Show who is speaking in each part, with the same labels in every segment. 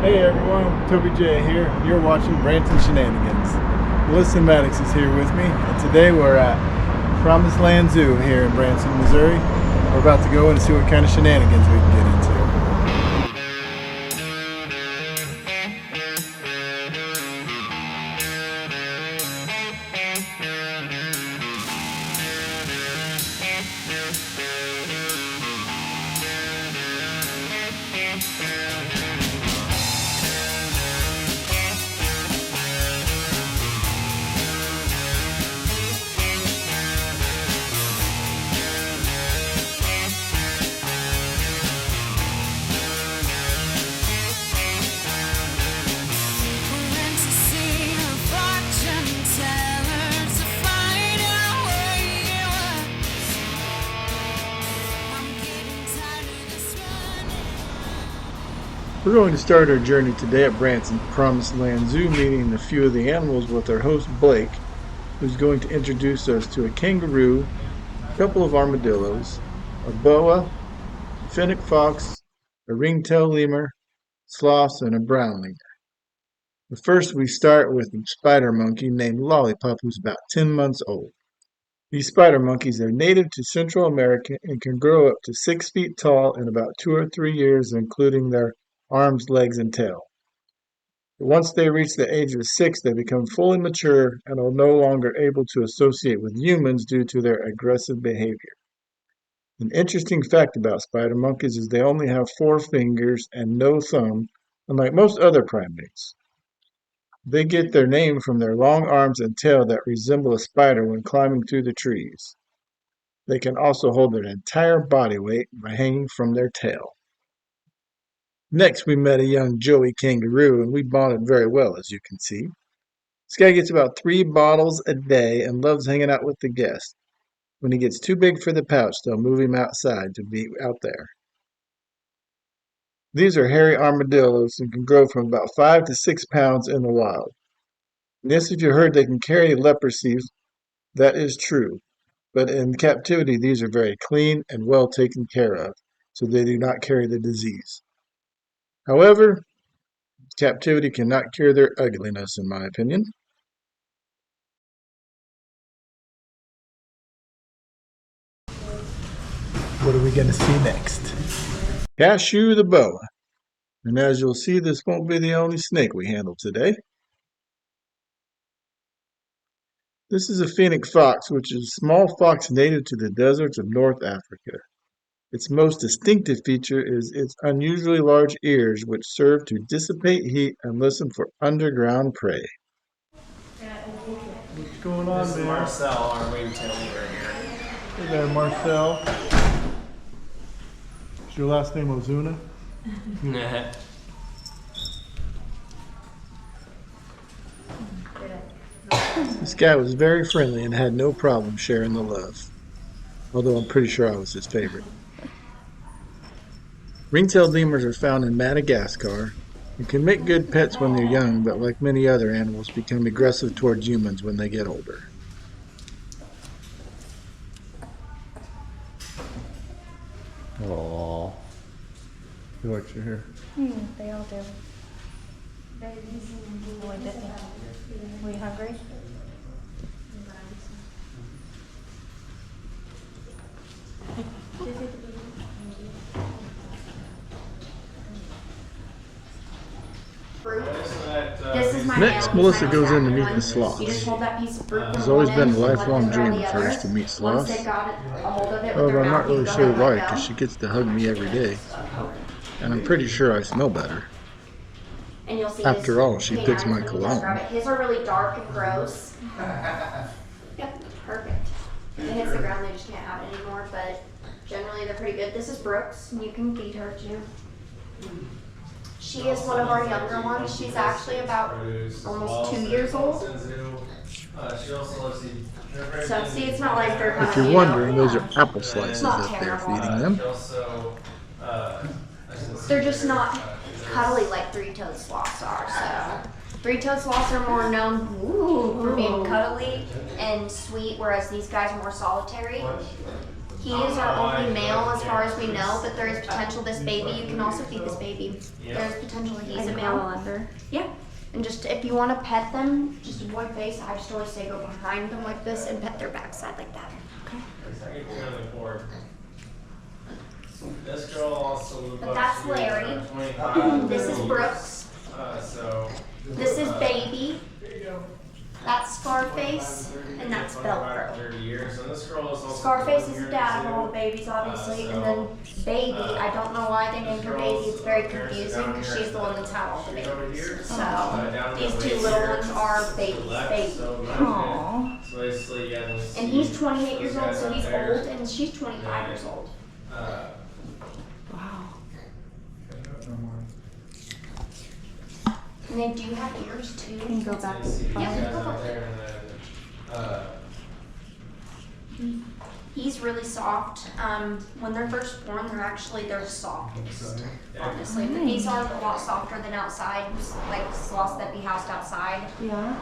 Speaker 1: Hey everyone, Toby J here. You're watching Branson Shenanigans. Melissa Maddox is here with me, and today we're at Promised Land Zoo here in Branson, Missouri. We're about to go in and see what kind of shenanigans we can get into. We're going to start our journey today at Branson Promised Land Zoo, meeting a few of the animals with our host Blake, who's going to introduce us to a kangaroo, a couple of armadillos, a boa, a fennec fox, a ring-tailed lemur, sloths, and a brown lemur. But first we start with a spider monkey named Lollipop, who's about 10 months old. These spider monkeys are native to Central America and can grow up to 6 feet tall in about 2 or 3 years, including their arms, legs, and tail. But once they reach the age of 6, they become fully mature and are no longer able to associate with humans due to their aggressive behavior. An interesting fact about spider monkeys is they only have 4 fingers and no thumb, unlike most other primates. They get their name from their long arms and tail that resemble a spider when climbing through the trees. They can also hold their entire body weight by hanging from their tail. Next, we met a young Joey kangaroo, and we bonded very well, as you can see. This guy gets about 3 bottles a day and loves hanging out with the guests. When he gets too big for the pouch, they'll move him outside to be out there. These are hairy armadillos and can grow from about 5 to 6 pounds in the wild. And yes, if you heard they can carry leprosy, that is true. But in captivity, these are very clean and well taken care of, so they do not carry the disease. However, captivity cannot cure their ugliness, in my opinion. What are we going to see next? Cashew the boa. And as you'll see, this won't be the only snake we handle today. This is a fennec fox, which is a small fox native to the deserts of North Africa. Its most distinctive feature is its unusually large ears, which serve to dissipate heat and listen for underground prey. What's going on
Speaker 2: This is
Speaker 1: there?
Speaker 2: Marcel, our ring-tailed lemur here.
Speaker 1: Hey there, Marcel. Is your last name Ozuna? This guy was very friendly and had no problem sharing the love. Although I'm pretty sure I was his favorite. Ring-tailed lemurs are found in Madagascar and can make good pets when they're young, but like many other animals, become aggressive towards humans when they get older. Aww. You like your hair?
Speaker 3: They all do. Were you hungry?
Speaker 1: Next, Melissa goes in to meet the sloths. It's always been a lifelong dream of hers to meet sloths. However, I'm not really sure why, because she gets to hug me every day. And I'm pretty sure I smell better. After all, she picks my cologne.
Speaker 3: His are really dark and gross. Yep, perfect. If it hits the ground, they just can't have it anymore, but generally they're pretty good. This is Brooks, and you can feed her too. She is one of our younger ones. She's actually about almost 2 years old. So see, it's not like they're
Speaker 1: If you're wondering, those are apple slices that they're feeding them.
Speaker 3: They're just not cuddly like three-toed sloths are. So three-toed sloths are more known for being cuddly and sweet, whereas these guys are more solitary. He is our only male as far as we know, but there is potential this baby, you can also feed this baby. There's potential he's a male.
Speaker 4: Under.
Speaker 3: Yeah. And just if you want to pet them, just avoid face. I just always say go behind them like this and pet their backside like that. Okay.
Speaker 2: This girl also.
Speaker 3: But that's Larry. This is Brooks. This is Baby. That's Scarface, and that's Velcro. Scarface is the dad of all the babies, obviously, and then Baby, I don't know why they named her Baby. It's very confusing because she's the one that's had all the babies. So these two little ones are babies.
Speaker 4: Aww.
Speaker 3: And he's 28 years old, so he's old, and she's 25 years old.
Speaker 4: Wow.
Speaker 3: And they do have ears too.
Speaker 4: Can you go back?
Speaker 3: Yeah, go He's really soft. When they're first born, they're softest, honestly. But these are a lot softer than outside, like sloths that be housed outside.
Speaker 4: Yeah.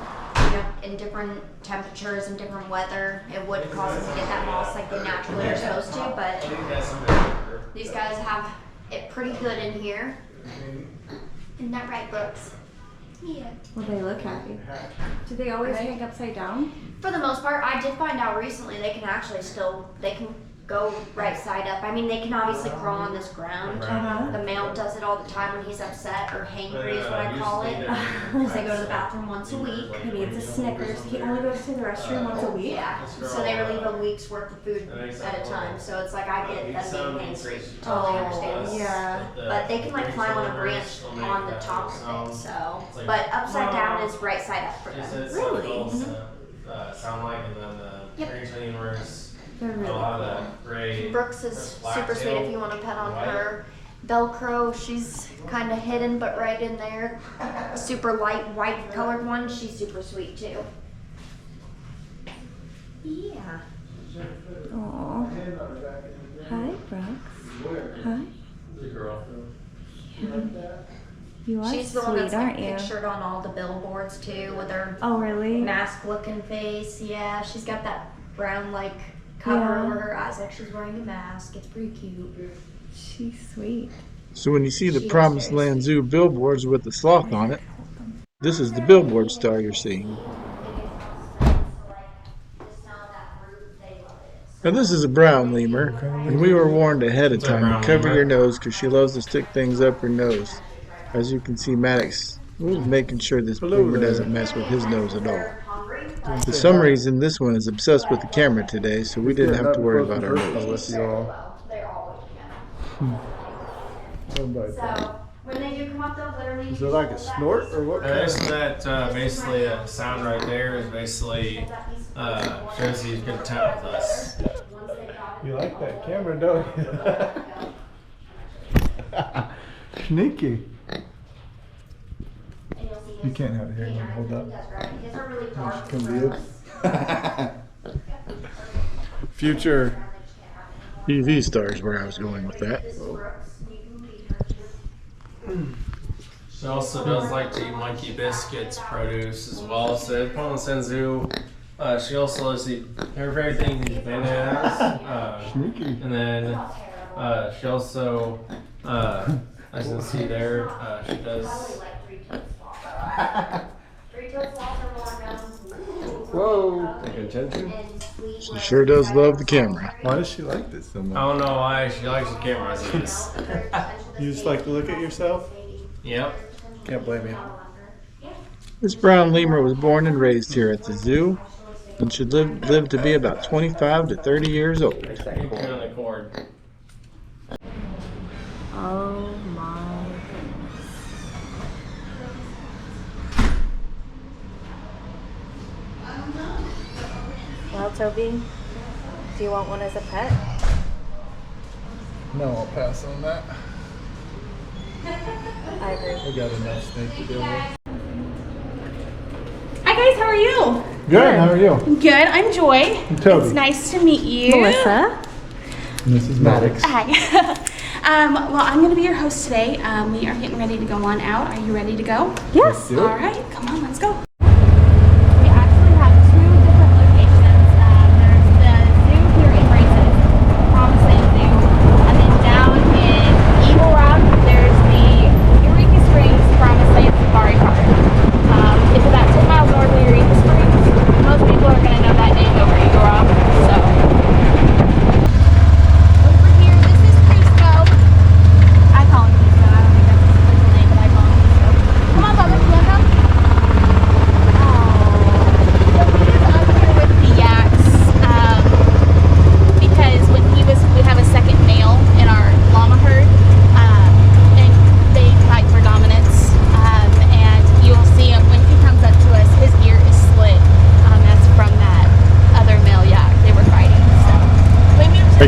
Speaker 3: You know, in different temperatures and different weather, it would cause them to get that moss like they naturally are supposed to. But these guys have it pretty good in here. Isn't that right, Brooks? Yeah.
Speaker 4: Well, they look happy. Do they always hang upside down?
Speaker 3: For the most part, I did find out recently they can actually they can go right side up. I mean, they can obviously crawl on this ground. The male does it all the time when he's upset or hangry is what I call it. Because they go to the bathroom once a week.
Speaker 4: Maybe it's a Snickers. He only goes to the restroom once a week.
Speaker 3: Yeah, so they leave a week's worth of food at a time. So it's like I get them being hangry. Totally understand.
Speaker 4: Yeah.
Speaker 3: But they can like climb on a branch on the top of it. So, but upside down is right side up for them.
Speaker 4: Really?
Speaker 2: Sound like, and then the Branson universe.
Speaker 4: They're really
Speaker 2: Gray.
Speaker 3: Brooks is super sweet if you want to pet on her. Velcro, she's kind of hidden but right in there. Super light white colored one, she's super sweet too. Yeah.
Speaker 4: Aww. Hi, Brooks. Hi.
Speaker 2: The girl.
Speaker 4: You are
Speaker 3: She's the one
Speaker 4: sweet,
Speaker 3: that's
Speaker 4: aren't
Speaker 3: like
Speaker 4: you?
Speaker 3: pictured on all the billboards too with her
Speaker 4: Oh, really?
Speaker 3: mask looking face. Yeah, she's got that brown like cover over her eyes like she's wearing a mask. It's pretty cute.
Speaker 4: She's sweet.
Speaker 1: So when you see the Promised Land Zoo billboards with the sloth on it, this is the billboard star you're seeing. Now this is a brown lemur, and we were warned ahead of time to cover your nose because she loves to stick things up her nose. As you can see, Maddox was making sure this lemur doesn't mess with his nose at all. For some reason, this one is obsessed with the camera today, so we didn't have to worry about our noses.
Speaker 3: So when they do come up, they'll literally.
Speaker 1: Is it like a snort or what?
Speaker 2: That basically a sound right there is basically shows he's good time with us.
Speaker 1: You like that camera, don't you? Sneaky. You can't have it here. You hold up. Come to you. Future TV stars, where I was going with that.
Speaker 2: She also does like to eat monkey biscuits, produce as well. So at Promised Land Zoo, she also loves to eat everything bananas. And then she also, as you can see there, she does.
Speaker 1: Whoa!
Speaker 2: Pay attention.
Speaker 1: She sure does love the camera.
Speaker 5: Why does she like this so
Speaker 2: I
Speaker 5: much?
Speaker 2: don't know why she likes the cameras.
Speaker 5: You just like to look at yourself?
Speaker 2: Yep.
Speaker 5: Can't blame you.
Speaker 1: This brown lemur was born and raised here at the zoo and should live to be about 25 to 30 years old.
Speaker 2: Turn on the cord.
Speaker 4: Oh my goodness. Well, Toby, do you want one as a pet?
Speaker 5: No, I'll pass on that.
Speaker 4: I agree.
Speaker 5: I got enough snake to deal with.
Speaker 6: Hi guys, how are you?
Speaker 5: Good, how are you?
Speaker 6: Good, I'm Joy.
Speaker 5: Toby.
Speaker 6: It's nice to meet you.
Speaker 4: Melissa?
Speaker 5: And this is Maddox.
Speaker 6: Hi. Well, I'm going to be your host today. We are getting ready to go on out. Are you ready to go?
Speaker 4: Yes.
Speaker 5: Do it.
Speaker 6: All right, come on, let's go. We actually have two different locations. There's the zoo here in Branson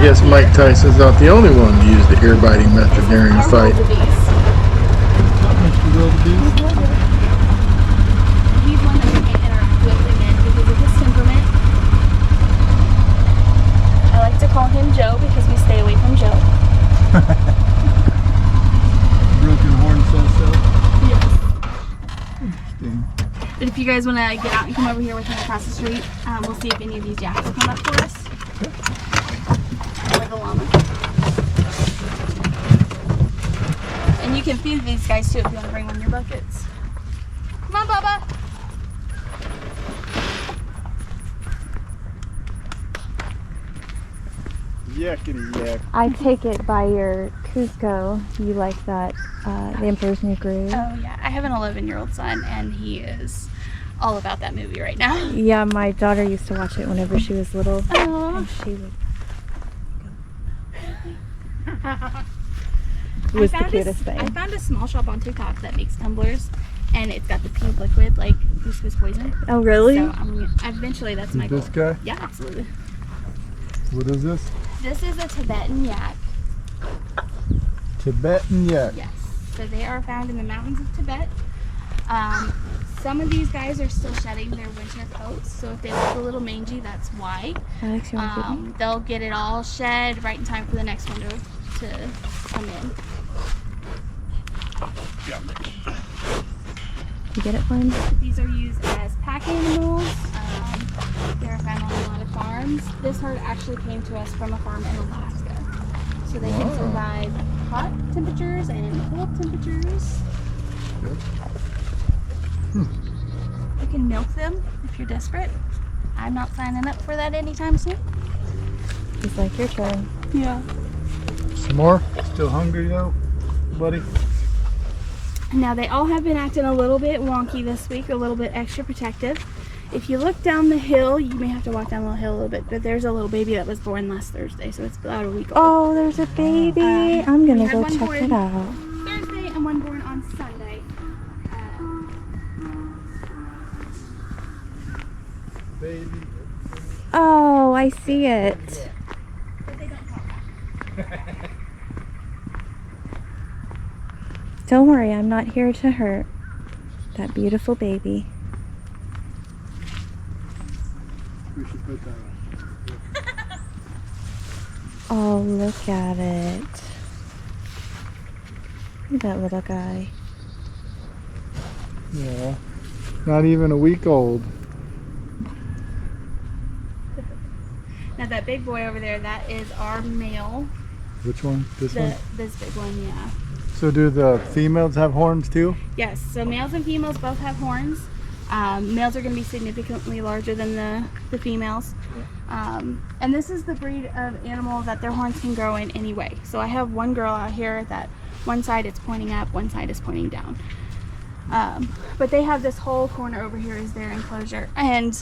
Speaker 1: guess Mike Tyson's not the only one to use the ear-biting method during a fight.
Speaker 6: Mr.
Speaker 5: Wildebeest?
Speaker 6: He's one that we can't interact with again because of his temperament. I like to call him Joe because we stay away from Joe.
Speaker 5: Broken horn says so.
Speaker 6: Yes.
Speaker 5: Interesting.
Speaker 6: But if you guys want to get out and come over here with me across the street, we'll see if any of these jacks will come up for us. Or the llama. And you can feed these guys too if you want to bring one of your buckets. Come on, Bubba.
Speaker 5: Yakety yak.
Speaker 4: I take it by your Cusco. You like that, The Emperor's New Groove?
Speaker 6: Oh yeah, I have an 11-year-old son and he is all about that movie right now.
Speaker 4: Yeah, my daughter used to watch it whenever she was little.
Speaker 6: Aww.
Speaker 4: And she would. It was the cutest thing.
Speaker 6: I found a small shop on TikTok that makes tumblers, and it's got the pink liquid like Cusco's poison.
Speaker 4: Oh, really?
Speaker 6: So eventually that's my goal.
Speaker 5: This guy?
Speaker 6: Yeah, absolutely.
Speaker 5: What is this?
Speaker 6: This is a Tibetan yak.
Speaker 5: Tibetan yak.
Speaker 6: Yes. So they are found in the mountains of Tibet. Some of these guys are still shedding their winter coats, so if they look a little mangy, that's why.
Speaker 4: Alex, you want to feed me?
Speaker 6: They'll get it all shed right in time for the next winter to come in.
Speaker 4: You get it for him?
Speaker 6: These are used as pack animals. They're found on a lot of farms. This herd actually came to us from a farm in Alaska. So they can survive hot temperatures and cold temperatures. You can milk them if you're desperate. I'm not signing up for that anytime soon.
Speaker 4: He's like, your turn.
Speaker 6: Yeah.
Speaker 5: Some more? Still hungry though, buddy?
Speaker 6: Now they all have been acting a little bit wonky this week, a little bit extra protective. If you look down the hill, you may have to walk down the hill a little bit, but there's a little baby that was born last Thursday, so it's about a week old.
Speaker 4: Oh, there's a baby. I'm
Speaker 6: we
Speaker 4: gonna
Speaker 6: had
Speaker 4: go
Speaker 6: one
Speaker 4: check
Speaker 6: born
Speaker 4: it out.
Speaker 6: Thursday and one born on Sunday.
Speaker 5: Baby.
Speaker 4: Oh, I see it.
Speaker 6: But they don't talk.
Speaker 4: Don't worry, I'm not here to hurt that beautiful baby.
Speaker 5: We should put that on.
Speaker 4: Oh, look at it. Look at that little guy.
Speaker 5: Yeah. Not even a week old.
Speaker 6: Now that big boy over there, that is our male.
Speaker 5: Which one? This one?
Speaker 6: This big one, yeah.
Speaker 5: So do the females have horns too?
Speaker 6: Yes, so males and females both have horns. Males are going to be significantly larger than the females. And this is the breed of animal that their horns can grow in any way. So I have one girl out here that one side it's pointing up, one side is pointing down. But they have this whole corner over here is their enclosure. And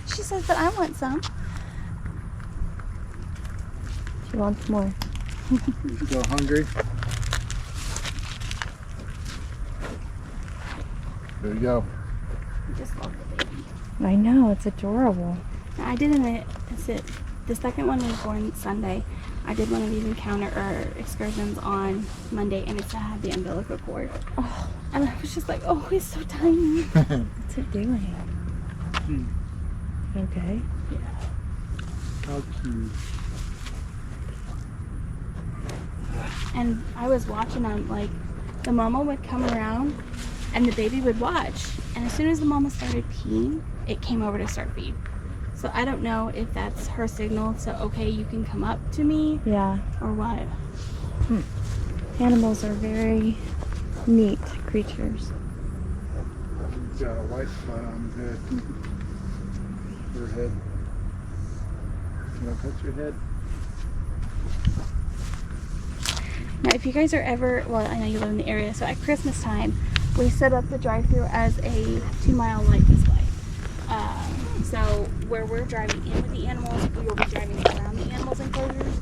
Speaker 6: she says that I want some.
Speaker 4: She wants more.
Speaker 5: You still hungry? There you go.
Speaker 6: I just love the baby.
Speaker 4: I know, it's adorable.
Speaker 6: Now, I did the second one was born Sunday. I did one of these excursions on Monday, and it still had the umbilical cord.
Speaker 4: Oh,
Speaker 6: And I was just like, oh, he's so tiny.
Speaker 4: what's it doing? Okay.
Speaker 5: How cute.
Speaker 6: And I was watching them, like, the mama would come around, and the baby would watch. And as soon as the mama started peeing, it came over to start feed. So I don't know if that's her signal, so okay, you can come up to me,
Speaker 4: Yeah.
Speaker 6: or what.
Speaker 4: Animals are very neat creatures.
Speaker 5: He's got a white spot on his head. Her head. Can I touch your head?
Speaker 6: Now, if you guys are ever, well, I know you live in the area, so at Christmas time, we set up the drive-thru as a 2-mile light display. So where we're driving in with the animals, we will be driving around the animals' enclosures.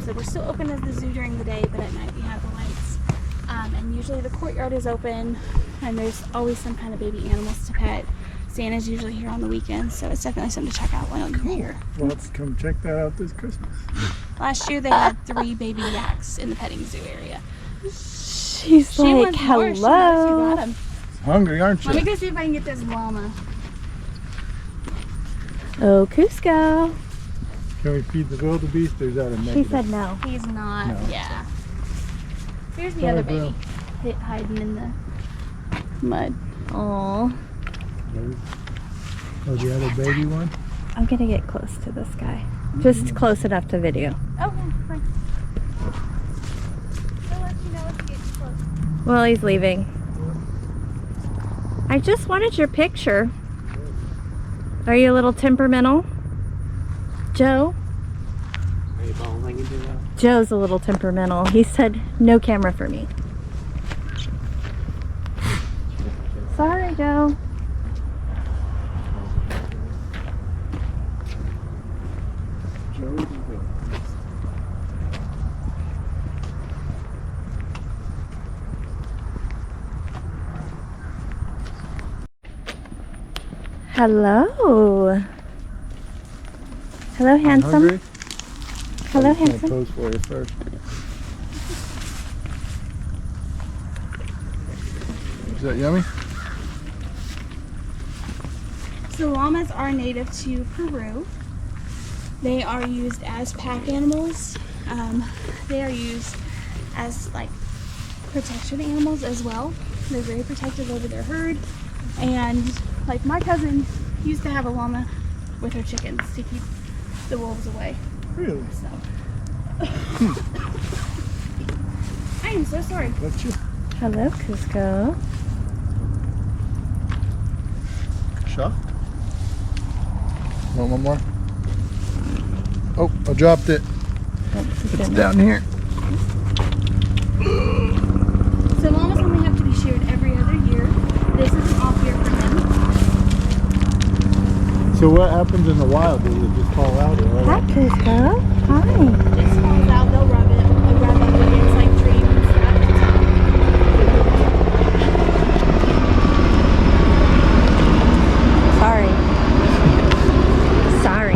Speaker 6: So we're still open as the zoo during the day, but at night we have the lights. And usually the courtyard is open, and there's always some kind of baby animals to pet. Santa's usually here on the weekends, so it's definitely something to check out while you're here.
Speaker 5: We'll have to come check that out this Christmas.
Speaker 6: Last year they had 3 baby yaks in the petting zoo area.
Speaker 4: She's
Speaker 6: She
Speaker 4: like,
Speaker 6: wants more. She knows you got 'em.
Speaker 5: Hungry, aren't
Speaker 6: Let me
Speaker 5: you?
Speaker 6: go see if I can get this llama.
Speaker 4: Oh, Cusco.
Speaker 5: Can we feed the wildebeest or is that a
Speaker 4: She
Speaker 5: negative?
Speaker 4: said no.
Speaker 6: He's not.
Speaker 5: No.
Speaker 6: Yeah. Here's the
Speaker 5: Sorry,
Speaker 6: other
Speaker 5: bro.
Speaker 6: baby hiding in the mud.
Speaker 4: Aw.
Speaker 5: Oh, the other baby one?
Speaker 4: I'm gonna get close to this guy. Just close enough to video.
Speaker 6: Okay, fine. I'll let you know if he gets close.
Speaker 4: Well, he's leaving. I just wanted your picture. Are you a little temperamental? Joe?
Speaker 2: Are you bowling like you do that?
Speaker 4: Joe's a little temperamental. He said, no camera for me. Sorry, Joe. Hello. Hello, handsome.
Speaker 5: Hungry?
Speaker 4: Hello,
Speaker 5: I'm just gonna
Speaker 4: handsome.
Speaker 5: pose for you first. Is that yummy?
Speaker 6: So llamas are native to Peru. They are used as pack animals. They are used as like protection animals as well. They're very protective over their herd. And like my cousin used to have a llama with her chickens to keep the wolves away.
Speaker 5: Really?
Speaker 6: So I am so sorry.
Speaker 5: That's you.
Speaker 4: Hello, Cusco.
Speaker 5: Shot? Want one more? Oh, I dropped it. It's down here.
Speaker 6: So llamas only have to be sheared every other year. This is an off year for them.
Speaker 5: So what happens in the wild? Does it just fall out or what?
Speaker 4: Hi, Cusco. Hi.
Speaker 6: This falls out, they'll rub it, rub up against like trees and stuff.
Speaker 4: Sorry. Sorry.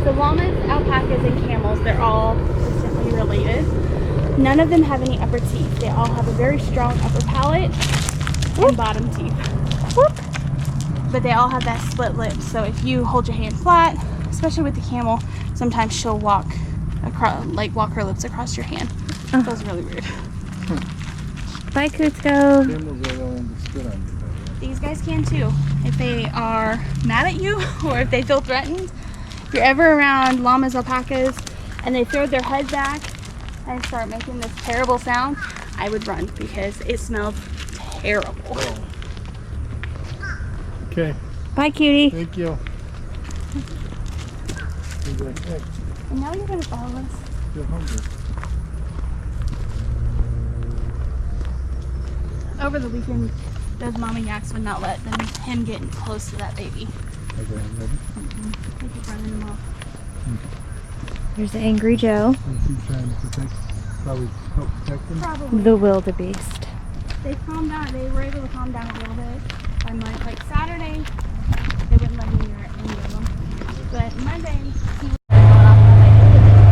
Speaker 6: So llamas, alpacas, and camels, they're all distantly related. None of them have any upper teeth. They all have a very strong upper palate and bottom teeth. But they all have that split lip. So if you hold your hand flat, especially with the camel, sometimes she'll walk across, like walk her lips across your hand. That was really weird.
Speaker 4: Bye, Cusco.
Speaker 5: Camels are the ones that spit on you, though, right?
Speaker 6: These guys can too. If they are mad at you or if they feel threatened. If you're ever around llamas, alpacas, and they throw their head back and start making this terrible sound, I would run because it smells terrible.
Speaker 5: Okay,
Speaker 4: Bye, cutie.
Speaker 5: thank you. He's like, hey,
Speaker 6: And now you're gonna follow us.
Speaker 5: you're hungry.
Speaker 6: Over the weekend, those mama yaks would not let him get close to that baby.
Speaker 5: Okay, I'm ready.
Speaker 6: They keep running him off.
Speaker 4: There's Angry Joe,
Speaker 5: Is he trying to protect, probably help protect them?
Speaker 6: Probably.
Speaker 4: the wildebeest.
Speaker 6: They calmed down. They were able to calm down a little bit. On like Saturday, they wouldn't let me near any of them. But Monday, he was going off on my wildebeest.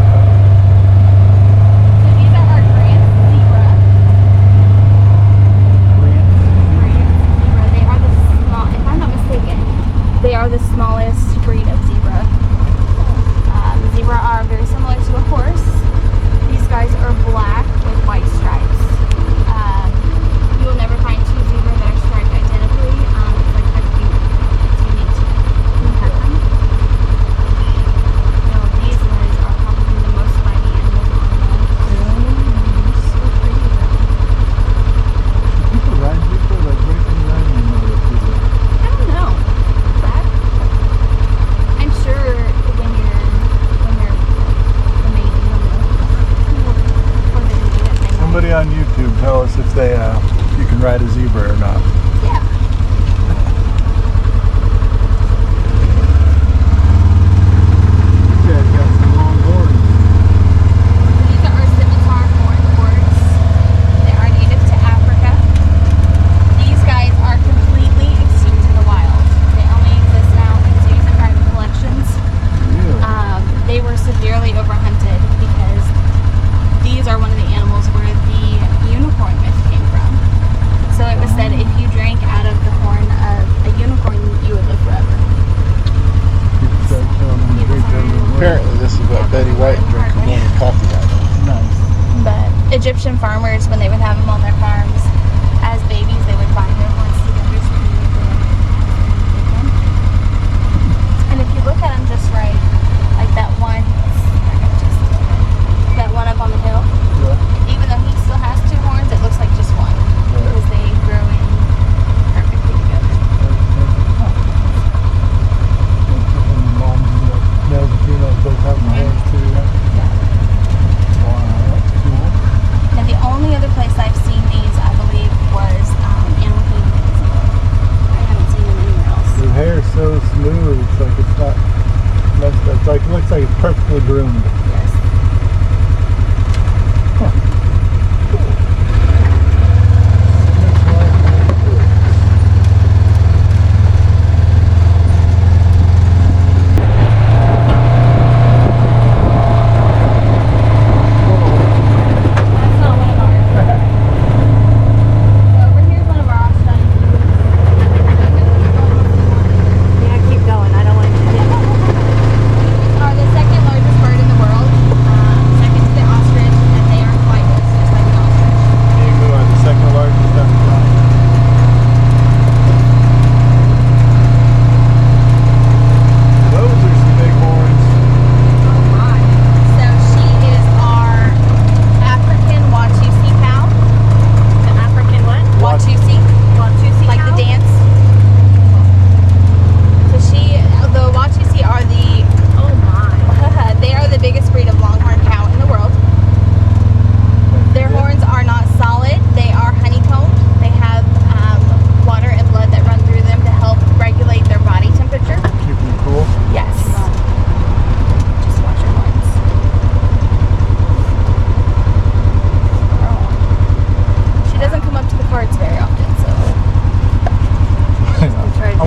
Speaker 6: So these are our Branson zebra. They are the small, if I'm not mistaken, they are the smallest breed of zebra. Zebra are very similar to a horse. These guys are black with white stripes. You will never find two zebra that are striped identically. It's like kind of unique. It's unique to them. No, these guys are probably the most spiny animals on the They're so pretty though.
Speaker 5: People ride people, like, what can you ride in the people?
Speaker 6: I don't know. That, I'm sure when they're amazing,
Speaker 5: Somebody on YouTube tell us if they, you can ride a zebra or not.
Speaker 6: Yeah.
Speaker 5: Yeah, you got some long horns.
Speaker 6: These are our scimitar hornworts. They are native to Africa. These guys are completely extinct Egyptian farmers, when they would have them on their farms as babies, they would bind their horns together so they would grow them. And if you look at them just right, like that one up on the hill, even though he still has two horns, it looks like just one because they grow in perfectly together.
Speaker 5: And the moms and the males and females both have horns too, right? Wow, that's cool.
Speaker 6: Now the only other place I've seen these, I believe, was Animal Kingdom. I haven't seen them anywhere else.
Speaker 5: Their hair is so smooth, it's like it's not. It's like, looks like it's perfectly groomed.
Speaker 6: Yes.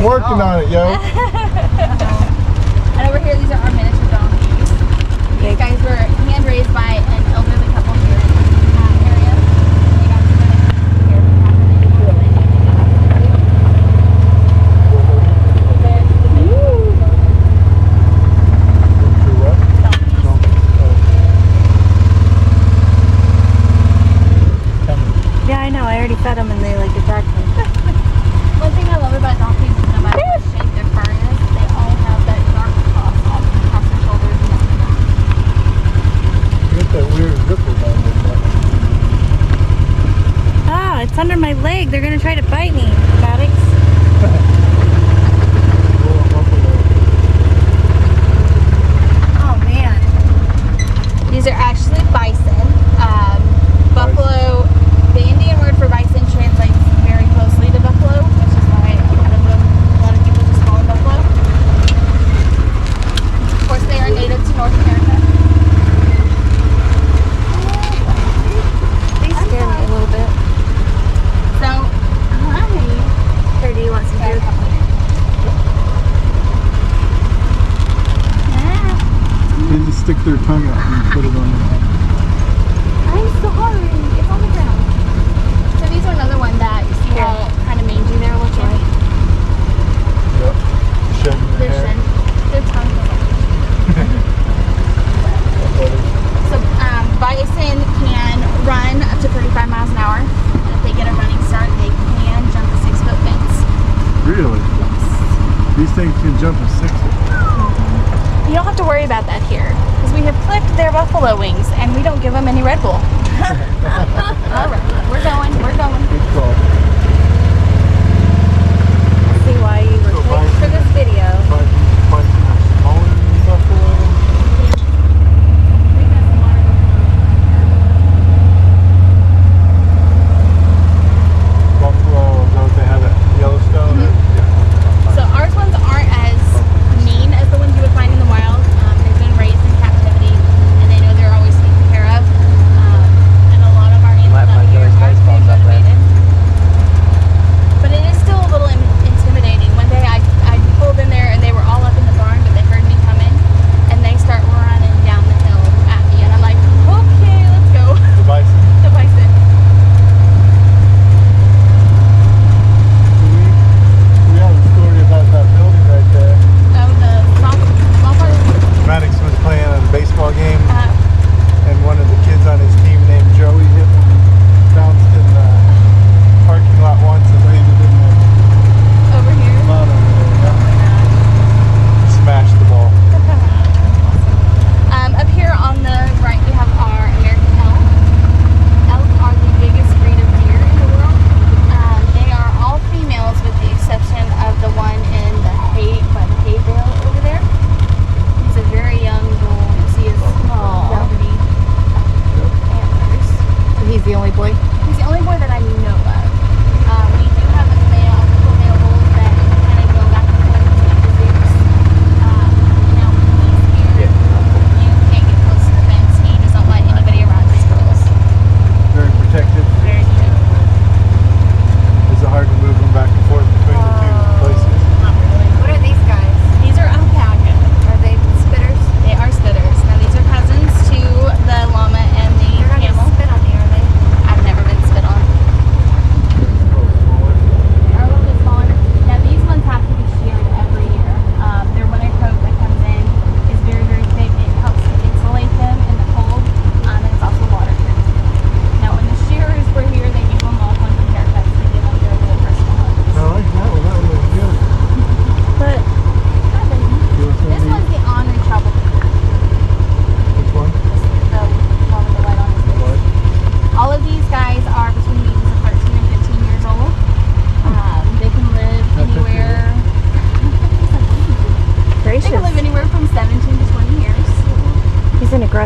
Speaker 5: Working on it, yo.
Speaker 6: And over here, these are our miniature donkeys. These guys were hand raised by an elderly couple here in the area. They got to here.
Speaker 4: Yeah, I know. I already fed them and they like attacked me.
Speaker 6: One thing I love about donkeys is no matter what shape their fur is, they all have that dark cross all across their shoulders and up and down.
Speaker 5: You got that weird zipper down there.
Speaker 4: Ah, it's under my leg. They're gonna try to bite me, Maddox.
Speaker 6: Oh man. These are actually bison. Buffalo, the Indian word for bison translates very closely to buffalo, which is why a lot of people just call them buffalo. Of course, they are native to North America.
Speaker 4: They scare me a little bit.
Speaker 6: So, hi.
Speaker 4: Here, do you want some food?
Speaker 5: They just stick their tongue out and put it on there.
Speaker 6: I'm sorry. It's on the ground. So these are another one that you see how kind of mangy they're looking.
Speaker 5: Yep. Shedding their
Speaker 6: They're
Speaker 5: hair.
Speaker 6: their tongues are So bison can run up to 35 miles an hour. If they get a running start, they can jump a 6-foot fence.
Speaker 5: Really?
Speaker 6: Yes.
Speaker 5: These things can jump a 6 foot.
Speaker 6: You don't have to worry about that here because we have clipped their buffalo wings and we don't give them any Red Bull. All right, we're going.
Speaker 5: Good call.
Speaker 4: See why you were picked for this video.
Speaker 5: Bison are smaller than buffalo. Buffalo, those they have at Yellowstone.
Speaker 6: So ours ones aren't as mean as the ones you would find in the wild. They've been raised in captivity and they know they're always taken care of. And a lot of our animals out here are food motivated.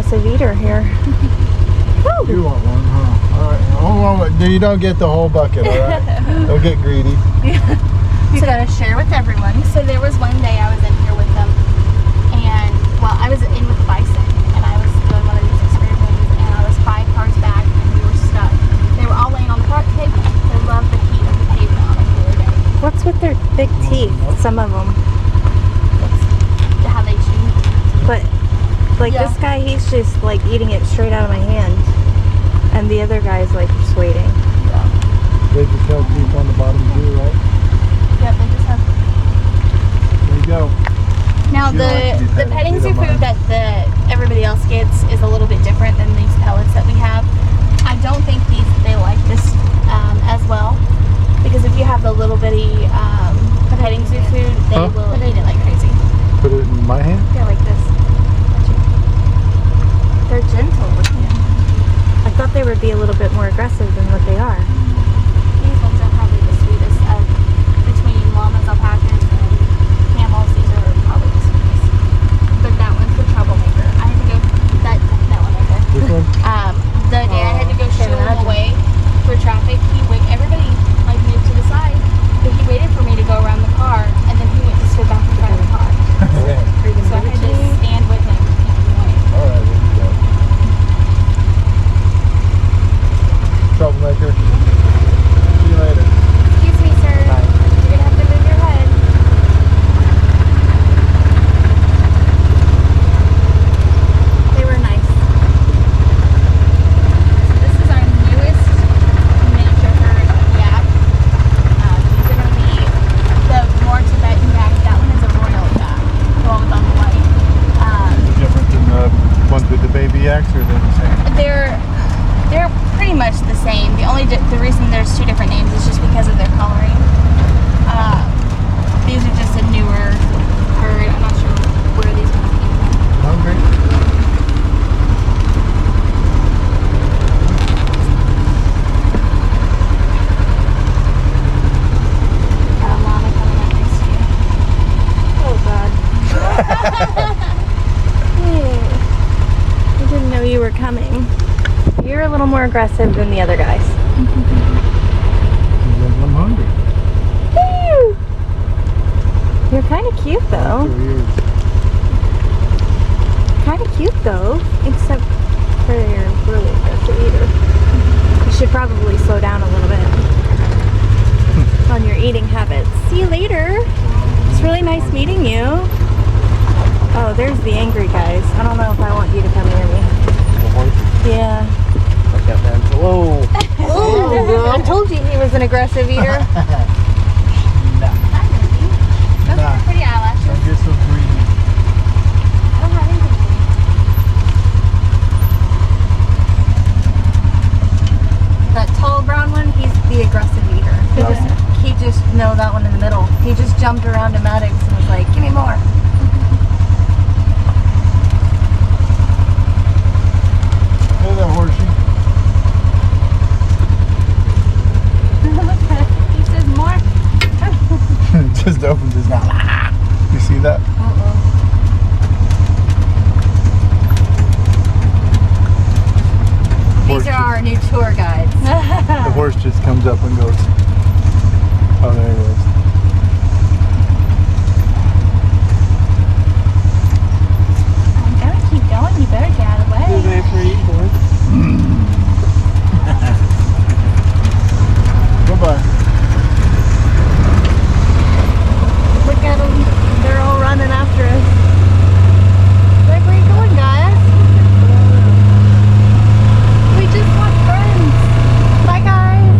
Speaker 4: aggressive eater here. Woo!
Speaker 5: You want one, huh? All right. Hold on. You don't get the whole bucket, all right? Don't get greedy.
Speaker 4: You gotta share with everyone.
Speaker 6: So there was one day I was in here with them, and well, I was in with the bison, and I was doing one of these experiments, and I was 5 cars back, and we were stuck. They were all laying on the pavement. They love the heat of the pavement on a cooler day.
Speaker 4: What's with their big teeth? Some of them.
Speaker 6: It's how they chew.
Speaker 4: But like
Speaker 6: Yeah.
Speaker 4: this guy, he's just like eating it straight out of my hand, and the other guy's like just waiting.
Speaker 5: They just have teeth on the bottom too, right?
Speaker 6: Yep, they just have.
Speaker 5: There you go.
Speaker 6: Now
Speaker 5: You don't like to be
Speaker 6: the
Speaker 5: petted,
Speaker 6: petting
Speaker 5: you
Speaker 6: zoo
Speaker 5: don't
Speaker 6: food
Speaker 5: mind.
Speaker 6: that everybody else gets is a little bit different than these pellets that we have. I don't think they like this as well, because if you have the little bitty petting zoo food, they
Speaker 5: Huh?
Speaker 6: will eat it like crazy.
Speaker 5: Put it in my hand.
Speaker 4: They're like this. They're gentle with you. I thought they would be a little bit more aggressive than what they are.
Speaker 6: These ones are probably the sweetest between llamas, alpacas, and camels. These are probably the sweetest. But that one's the troublemaker. I had to go that one right there.
Speaker 5: This one.
Speaker 6: The day I had to go shoo him
Speaker 4: imagine.
Speaker 6: away for traffic, everybody like moved to the side, but he waited for me to go around the car, and then he went to sit back in front of the car.
Speaker 5: Okay.
Speaker 6: So I had to stand with him in the way.
Speaker 5: All right. There you go. Troublemaker. See you later.
Speaker 6: Excuse me, sir.
Speaker 5: Bye.
Speaker 6: You're gonna have to move your head.
Speaker 4: They were nice.
Speaker 6: This is our newest miniature herd of yak. These are going to be the more Tibetan yak. That one is a royal yak, the one with on the white.
Speaker 5: Different than the ones with the baby yaks, or they're the same?
Speaker 6: They're pretty much the same. The reason there's 2 different names is just because of their coloring. These are just a newer herd. I'm not sure where these ones came from.
Speaker 5: Hungry?
Speaker 6: Got a llama coming up next to you.
Speaker 4: Oh God. I didn't know you were coming. You're a little more aggressive than the other guys.
Speaker 5: I'm hungry.
Speaker 4: Woo! You're kind of cute though. Kind of cute though, except for your really aggressive eater. You should probably slow down a little bit on your eating habits. See you later. It's really nice meeting you. Oh, there's the angry guys. I don't know if I want you to come near me.
Speaker 5: The horse.
Speaker 4: Yeah.
Speaker 5: Like that man. Whoa.
Speaker 4: I told you he was an aggressive eater.
Speaker 6: Hi, Mindy. Those
Speaker 5: Nah.
Speaker 6: are pretty eyelashes.
Speaker 5: Don't get so greedy.
Speaker 6: I don't have anything for you.
Speaker 4: That tall brown one, he's the aggressive eater. He just no, that one in the middle. He just jumped around to Maddox and was like, "Give me more."
Speaker 5: Hey there, horsey.
Speaker 6: He says more.
Speaker 5: Just opens his mouth. You see that?
Speaker 4: These are our new tour guides.
Speaker 5: The horse just comes up and goes. Oh, there he is.
Speaker 6: I'm gonna keep going. You better get out of the way.
Speaker 5: Bye-bye.
Speaker 4: Look at them. They're all running after us. Like, where you going, guys? We just want friends. Bye, guys.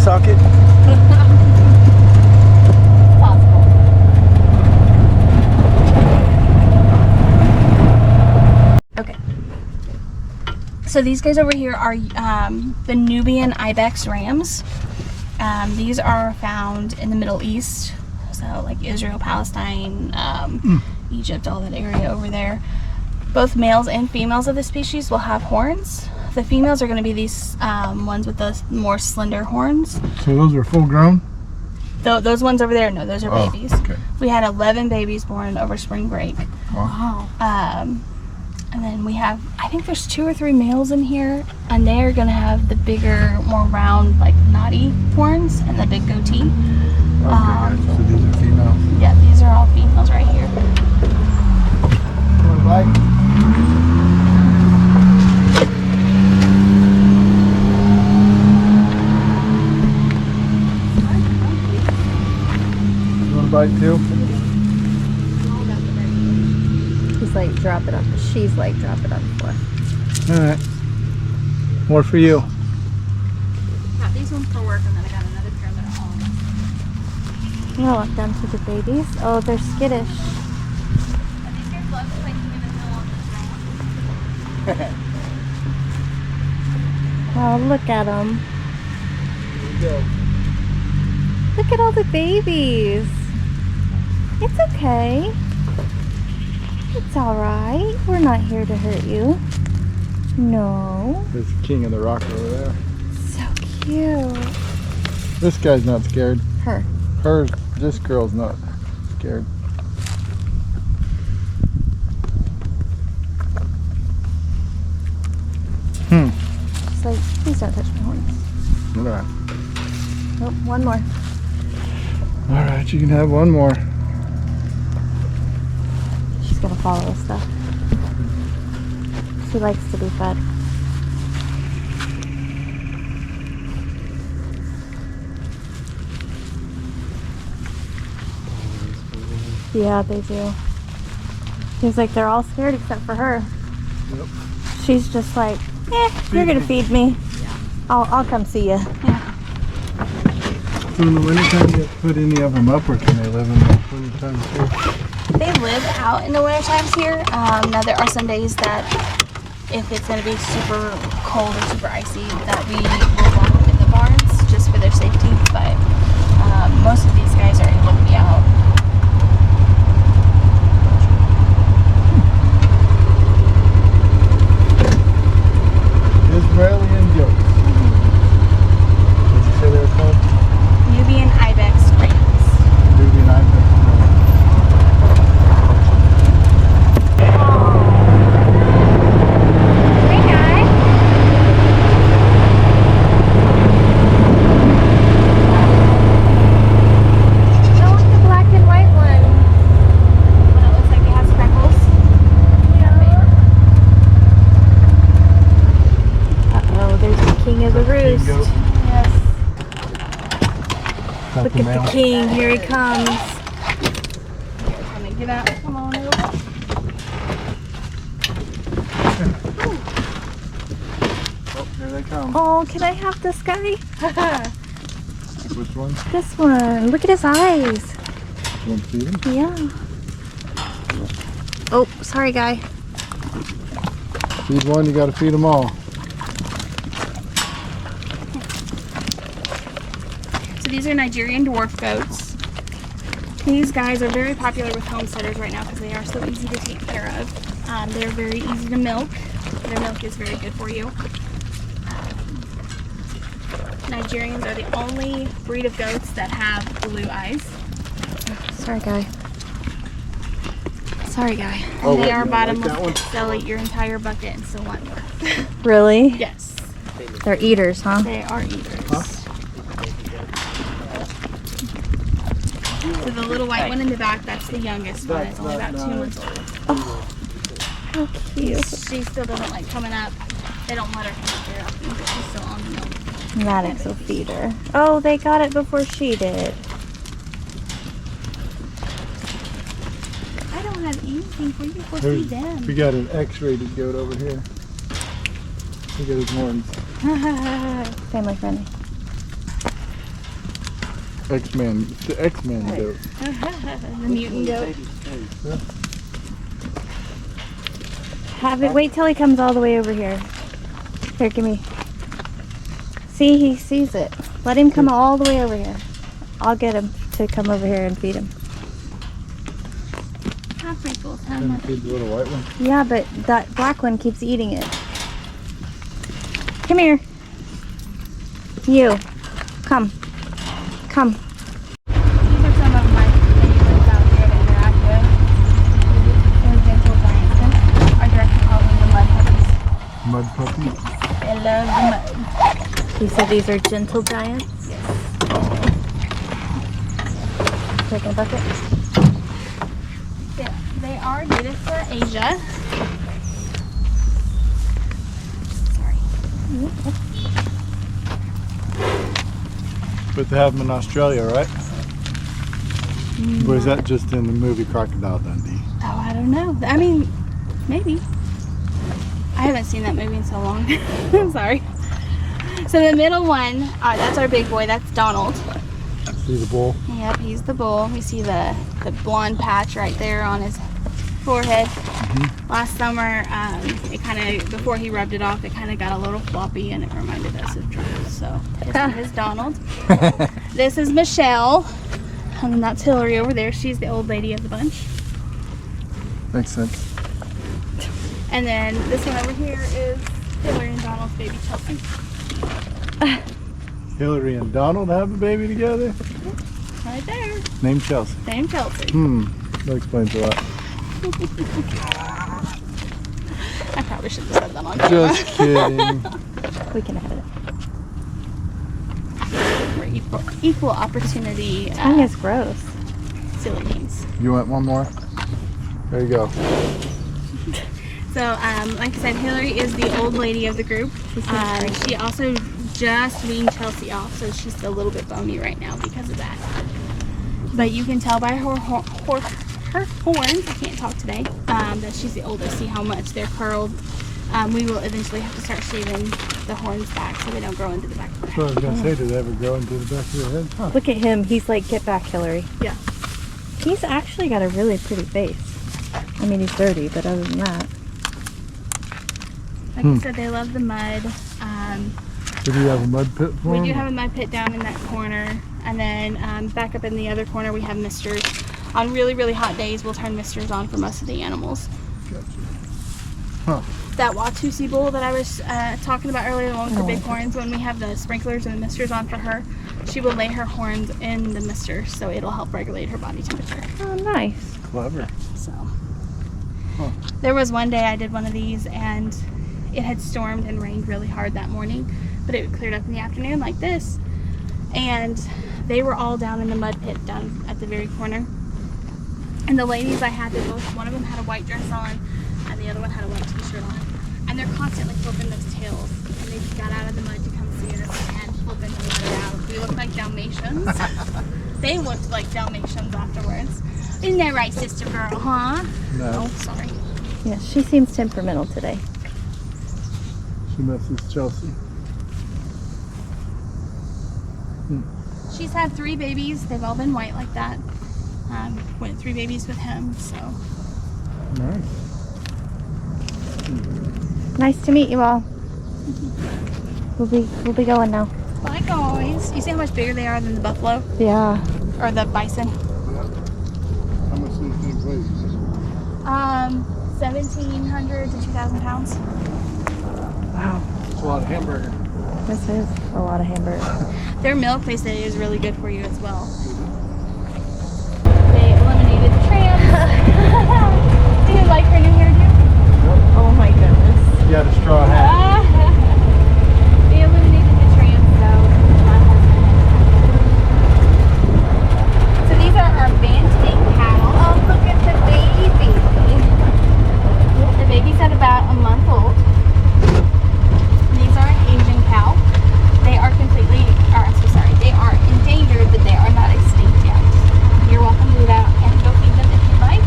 Speaker 1: socket?
Speaker 4: Possible. Okay.
Speaker 6: So these guys over here are the Nubian ibex rams. These are found in the Middle East, so like Israel, Palestine, Egypt, all that area over there. Both males and females of the species will have horns. The females are going to be these ones with the more slender horns.
Speaker 5: So those are full grown?
Speaker 6: Those ones over there, no, those are babies.
Speaker 5: Okay.
Speaker 6: We had 11 babies born over spring break.
Speaker 4: Wow.
Speaker 6: And then we have, I think there's 2 or 3 males in here, and they are going to have the bigger, more round, like knotty horns and the big goatee.
Speaker 5: Okay, so these are females.
Speaker 6: Yeah, these are all females right here.
Speaker 5: You want a bite? You want a bite too?
Speaker 4: He's like, drop it on. She's like, drop it on the floor.
Speaker 1: Alright. More for you.
Speaker 6: Got these ones for work, and then I got another pair that are home.
Speaker 4: I'm gonna walk down to the babies. Oh, they're skittish.
Speaker 6: These guys love playing in the middle of the
Speaker 4: Oh, look at them.
Speaker 1: Here we go.
Speaker 4: Look at all the babies. It's okay. It's alright. We're not here to hurt you. No.
Speaker 5: There's the king of the rock over there.
Speaker 4: So cute.
Speaker 5: This guy's not scared.
Speaker 4: Her.
Speaker 5: This girl's not scared.
Speaker 4: It's like, please don't touch my horns.
Speaker 5: Alright.
Speaker 4: Nope, one more.
Speaker 5: Alright, you can have one more.
Speaker 4: She's gonna follow us though. She likes to be fed. Yeah, they do. Seems like they're all scared except for her.
Speaker 5: Yep.
Speaker 4: She's just like, you're gonna feed me. I'll come see you.
Speaker 5: So in the wintertime, you have to put any of them up, or can they live in the wintertime too?
Speaker 6: They live out in the winter times here. Now there are some days that if it's going to be super cold or super icy that we will lock them in the barns just for their safety. But most of these guys are able to be out.
Speaker 5: Israeli goats. What'd you say they were called?
Speaker 6: Nubian ibex rams.
Speaker 5: Nubian ibex.
Speaker 4: Hey guy. I want the black and white one.
Speaker 6: When it looks like it has speckles.
Speaker 4: Uh-oh, there's the king of the roost.
Speaker 5: goat.
Speaker 6: Yes.
Speaker 5: That's
Speaker 4: Look
Speaker 5: the
Speaker 4: at
Speaker 5: male.
Speaker 4: the king, here he comes.
Speaker 6: Here, come and get out. Come on over.
Speaker 5: Oh, here they come.
Speaker 4: Oh, can I have this guy?
Speaker 5: Which one?
Speaker 4: This one. Look at his eyes.
Speaker 5: You want to feed him?
Speaker 4: Yeah. Oh, sorry, guy.
Speaker 5: Feed one, you got to feed them all.
Speaker 6: So these are Nigerian dwarf goats. These guys are very popular with homesteaders right now because they are so easy to take care of. They're very easy to milk. Their milk is very good for you. Nigerians are the only breed of goats that have blue eyes.
Speaker 4: Sorry, guy. Sorry, guy.
Speaker 6: And
Speaker 5: Oh,
Speaker 6: they
Speaker 5: what,
Speaker 6: are
Speaker 5: you don't like that
Speaker 6: bottomless.
Speaker 5: one?
Speaker 6: They'll eat your entire bucket and still want more.
Speaker 4: Really?
Speaker 6: Yes,
Speaker 4: They're eaters, huh?
Speaker 6: they are eaters. So the little white one in the back, that's the youngest one. It's only about 2 months old.
Speaker 4: How cute.
Speaker 6: She still doesn't like coming up. They don't let her come up very often because she's still on the milk.
Speaker 4: Maddox will feed her. Oh, they got it before she did.
Speaker 6: I don't have anything for you before
Speaker 5: There's-
Speaker 6: feed them.
Speaker 5: We got an X-rated goat over here. Look at his horns.
Speaker 4: Family friendly.
Speaker 5: X-Man, the X-Man goat.
Speaker 6: The mutant goat.
Speaker 4: Have it. Wait till he comes all the way over here. Here, give me. See, he sees it. Let him come all the way over here. I'll get him to come over here and feed him.
Speaker 6: Half wrinkles, how
Speaker 5: And
Speaker 6: much?
Speaker 5: feed the little white one.
Speaker 4: Yeah, but that black one keeps eating it. Come here. You. Come. Come.
Speaker 6: These are some of my favorites out here to interact with. They're gentle giants. I directly call them the mud puppies.
Speaker 5: Mud puppy.
Speaker 6: They love the mud.
Speaker 4: You said these are gentle giants? Taking a bucket?
Speaker 6: They are native to Asia. Sorry.
Speaker 5: But they have them in Australia, right? Or is that just in the movie Crocodile Dundee?
Speaker 6: Oh, I don't know. I mean, maybe. I haven't seen that movie in so long. I'm sorry. So the middle one, that's our big boy. That's Donald.
Speaker 5: See the bull?
Speaker 6: Yep, he's the bull. We see the blonde patch right there on his forehead. Last summer, it kind of, before he rubbed it off, it kind of got a little floppy and it reminded us of Trump. So this one is Donald. This is Michelle. And then that's Hillary over there. She's the old lady of the bunch.
Speaker 5: Makes sense.
Speaker 6: And then this one over here is Hillary and Donald's baby Chelsea.
Speaker 5: Hillary and Donald have a baby together?
Speaker 6: Right there.
Speaker 5: Named Chelsea.
Speaker 6: Same Chelsea.
Speaker 5: That explains a lot.
Speaker 6: I probably should have said that on camera.
Speaker 5: Just kidding.
Speaker 4: We can have it.
Speaker 6: We're equal opportunity
Speaker 4: Tongue is gross.
Speaker 6: silly names.
Speaker 5: You want one more? There you go.
Speaker 6: So, like I said, Hillary is the old lady of the group. She also just weaned Chelsea off, so she's a little bit bony right now because of that. But you can tell by her horns, I can't talk today, that she's the oldest. See how much they're curled. We will eventually have to start shaving the horns back so they don't grow into the back of the
Speaker 5: That's what I
Speaker 6: head.
Speaker 5: was going to say. Did they ever grow into the back of your head? Huh.
Speaker 4: Look at him. He's like, get back, Hillary.
Speaker 6: Yeah.
Speaker 4: He's actually got a really pretty face. I mean, he's dirty, but other than that.
Speaker 6: Like I said, they love the mud.
Speaker 5: Do you have a mud pit for
Speaker 6: We
Speaker 5: them?
Speaker 6: do have a mud pit down in that corner. And then back up in the other corner, we have misters. On really, really hot days, we'll turn misters on for most of the animals.
Speaker 5: Gotcha. Huh.
Speaker 6: That Watusi bull that I was talking about earlier, the one with the big horns, when we have the sprinklers and the misters on for her, she will lay her horns in the mister, so it'll help regulate her body temperature.
Speaker 4: Oh, nice.
Speaker 5: Clever.
Speaker 6: So,
Speaker 5: Huh.
Speaker 6: there was one day I did one of these, and it had stormed and rained really hard that morning, but it cleared up in the afternoon like this, and they were all down in the mud pit down at the very corner. And the ladies I had, one of them had a white dress on, and the other one had a white t-shirt on. And they're constantly flipping those tails. And they got out of the mud to come see us and flipping the mud out. We looked like Dalmatians. They looked like Dalmatians afterwards. Isn't that right, sister girl, huh?
Speaker 5: No.
Speaker 6: Oh, sorry.
Speaker 4: Yeah, she seems temperamental today.
Speaker 5: She messes Chelsea.
Speaker 6: She's had 3 babies. They've all been white like that. Went 3 babies with him, so.
Speaker 5: Nice.
Speaker 4: Nice to meet you all. We'll be going now.
Speaker 6: Bye, guys. You see how much bigger they are than the buffalo?
Speaker 4: Yeah.
Speaker 6: Or the bison?
Speaker 5: How much do you think weighs?
Speaker 6: 1,700 to 2,000 pounds.
Speaker 4: Wow.
Speaker 5: It's a lot of hamburger.
Speaker 4: This is a lot of hamburger.
Speaker 6: Their milk, they say, is really good for you as well. They eliminated the trams. Do you like her new hairdo?
Speaker 4: Oh my goodness.
Speaker 5: You had a straw hat.
Speaker 6: They eliminated the trams, though. My husband had. So these are our Banting cattle.
Speaker 4: Oh, look at the baby.
Speaker 6: The baby's at about a month old. These are an Asian cow. They are they are endangered, but they are not extinct yet. You're welcome to do that and go feed them if you like.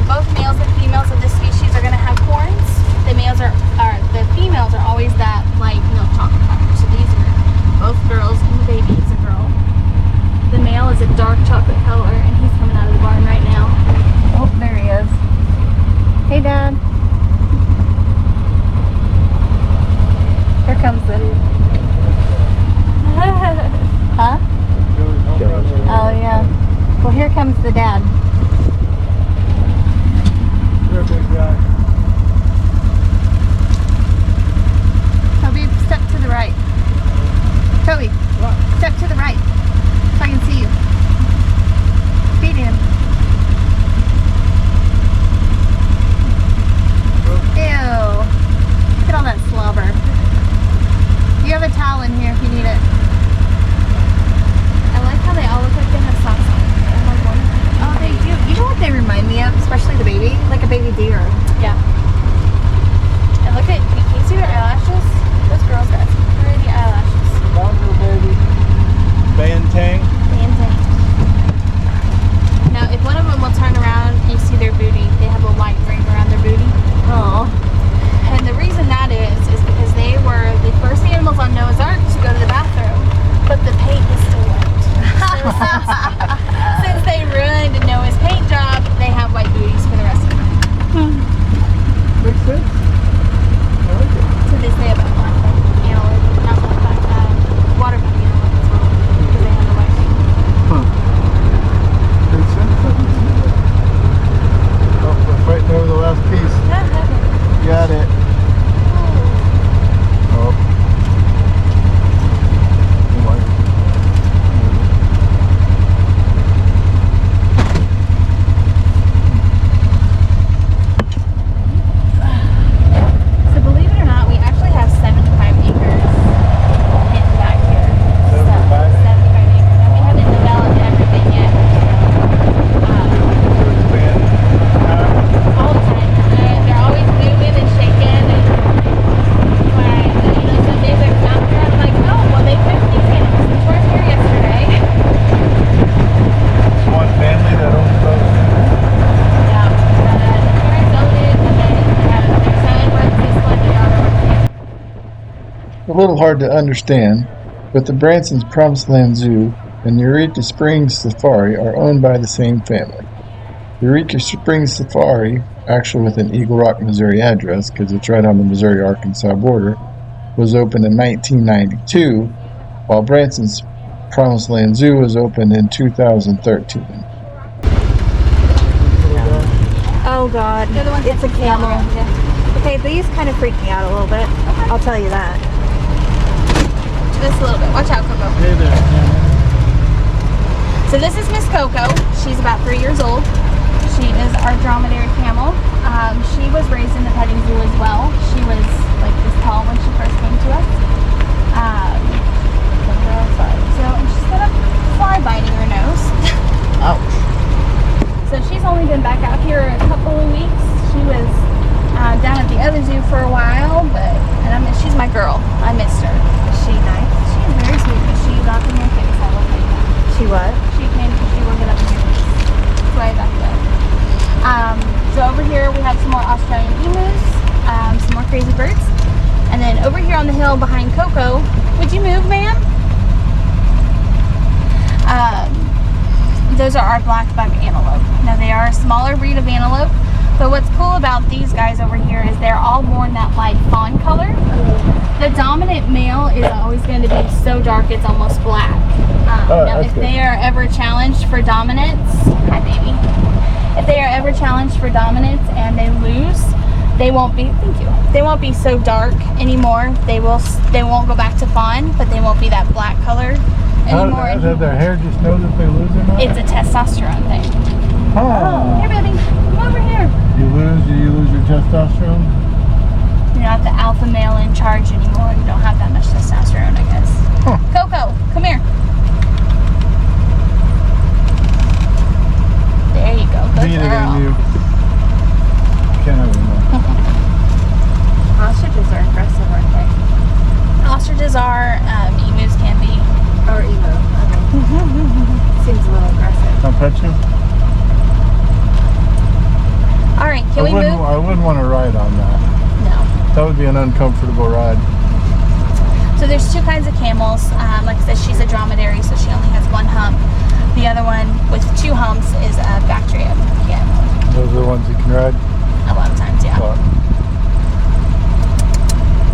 Speaker 6: Both males and females of this species are going to have horns. The male
Speaker 1: a little hard to understand, but the Branson's Promised Land Zoo and Eureka Springs Safari are owned by the same family. Eureka Springs Safari, actually with an Eagle Rock, Missouri address because it's right on the Missouri-Arkansas border, was opened in 1992, while Branson's Promised Land Zoo was opened in 2013.
Speaker 4: Oh God,
Speaker 6: They're the ones
Speaker 4: it's a
Speaker 6: that can
Speaker 4: camel.
Speaker 6: stand around,
Speaker 4: Okay, these kind of freak me out a little bit. I'll tell you that.
Speaker 6: Just a little bit. Watch out, Coco.
Speaker 5: Hey there, Cameron.
Speaker 6: So this is Miss Coco. She's about 3 years old. She is our dromedary camel. She was raised in the petting zoo as well. She was like this tall when she first came to us. So and she's got a fly biting her nose.
Speaker 1: Ouch.
Speaker 6: So she's only been back out here a couple of weeks. She was down at the other zoo for a while, but she's my girl. I missed her.
Speaker 4: Is she nice?
Speaker 6: She is very sweet, but she got in your face. I will tell you that.
Speaker 4: She what?
Speaker 6: She came because she will get up in your face. That's why I backed up. So over here we have some more Australian emus, some more crazy birds. And then over here on the hill behind Coco, would you move, ma'am? Those are our black buck antelope. Now they are a smaller breed of antelope, but what's cool about these guys over here is they're all born that light fawn color. The dominant male is always going to be so dark it's almost black. Now if they are ever challenged for dominance, hi baby. If they are ever challenged for dominance and they lose, they won't be, thank you, they won't be so dark anymore. They won't go back to fawn, but they won't be that black color anymore.
Speaker 5: Does their hair just know that they lose or not?
Speaker 6: It's a testosterone thing.
Speaker 5: Oh.
Speaker 6: Here, baby, come over here.
Speaker 5: Do you lose your testosterone?
Speaker 6: You're not the alpha male in charge anymore. You don't have that much testosterone, I guess.
Speaker 5: Huh.
Speaker 6: Coco, come here. There you go. Good
Speaker 5: Beat it
Speaker 6: girl.
Speaker 5: in you. Can't have any more.
Speaker 4: Ostriches are aggressive, aren't they?
Speaker 6: Ostriches are, emus can be.
Speaker 4: Or emo. Okay. Seems a little aggressive.
Speaker 5: I'll pet you?
Speaker 6: All right, can we move?
Speaker 5: I wouldn't want to ride on that.
Speaker 6: No.
Speaker 5: That would be an uncomfortable ride.
Speaker 6: So there's two kinds of camels. Like I said, she's a dromedary, so she only has one hump. The other one with two humps is a Bactrian camel.
Speaker 5: Those are the ones you can ride?
Speaker 6: A lot of times, yeah.
Speaker 5: But,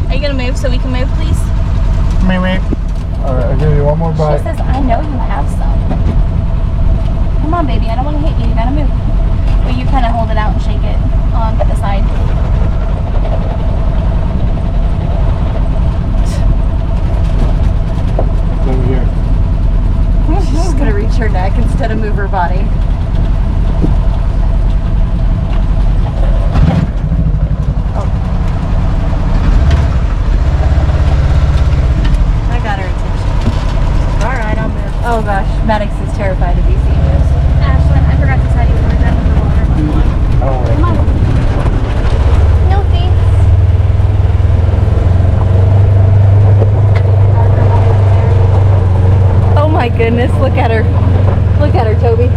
Speaker 6: Are you gonna move so we can move, please?
Speaker 5: meep. Alright, I'll give you one more
Speaker 6: She
Speaker 5: bite.
Speaker 6: says, I know you have some. Come on, baby. I don't want to hit you. You gotta move. Well, you kind of hold it out and shake it on the side.
Speaker 5: Over here.
Speaker 4: She's just gonna reach her neck instead of move her body. Oh. I got her attention. Alright, I'll move. Oh gosh, Maddox is terrified of these emus.
Speaker 6: Ashlyn, I forgot to tell you we were done with the water.
Speaker 5: Oh,
Speaker 6: Come on. No thanks.
Speaker 4: Oh my goodness, look at her. Look at her, Toby.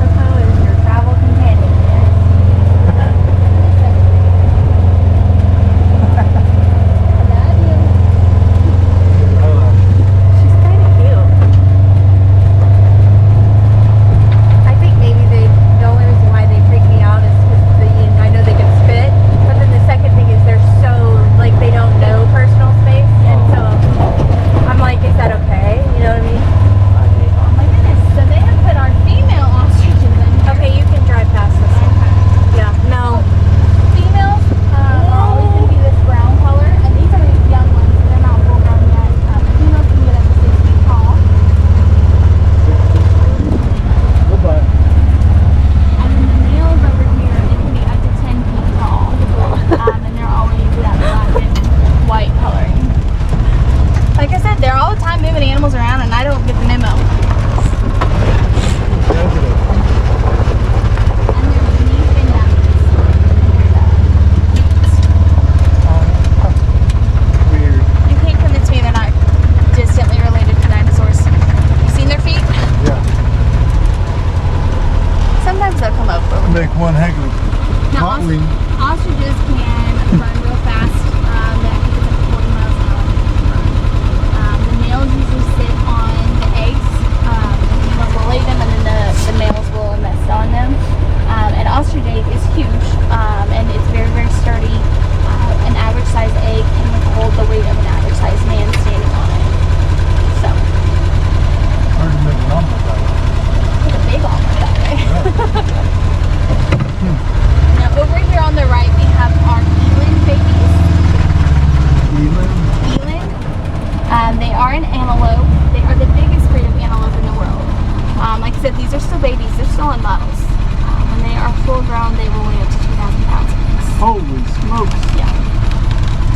Speaker 4: Coco is your travel companion. She's kind of cute. I think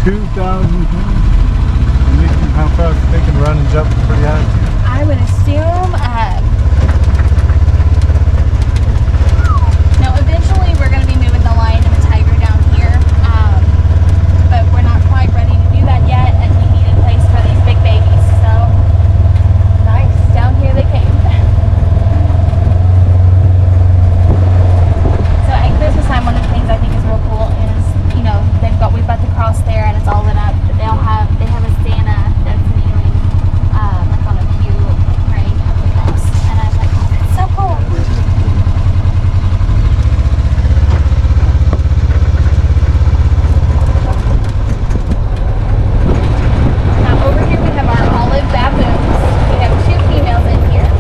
Speaker 5: 2,000 pounds. And how fast they can run and jump pretty high too.
Speaker 6: I would assume. Now, eventually, we're going to be moving the lion and the tiger down here, but we're not quite ready to do that yet, and we need a place for these big babies. So, nice. Down here they came. So, at Christmas time, one of the things I think is real cool is, you know, we've got the cross there, and it's all lit up. But they have a Santa that's kneeling, like on a pew, praying at the cross, and I'm like, oh, that's so cool. Now over here we have our olive baboons. We have 2 females in here.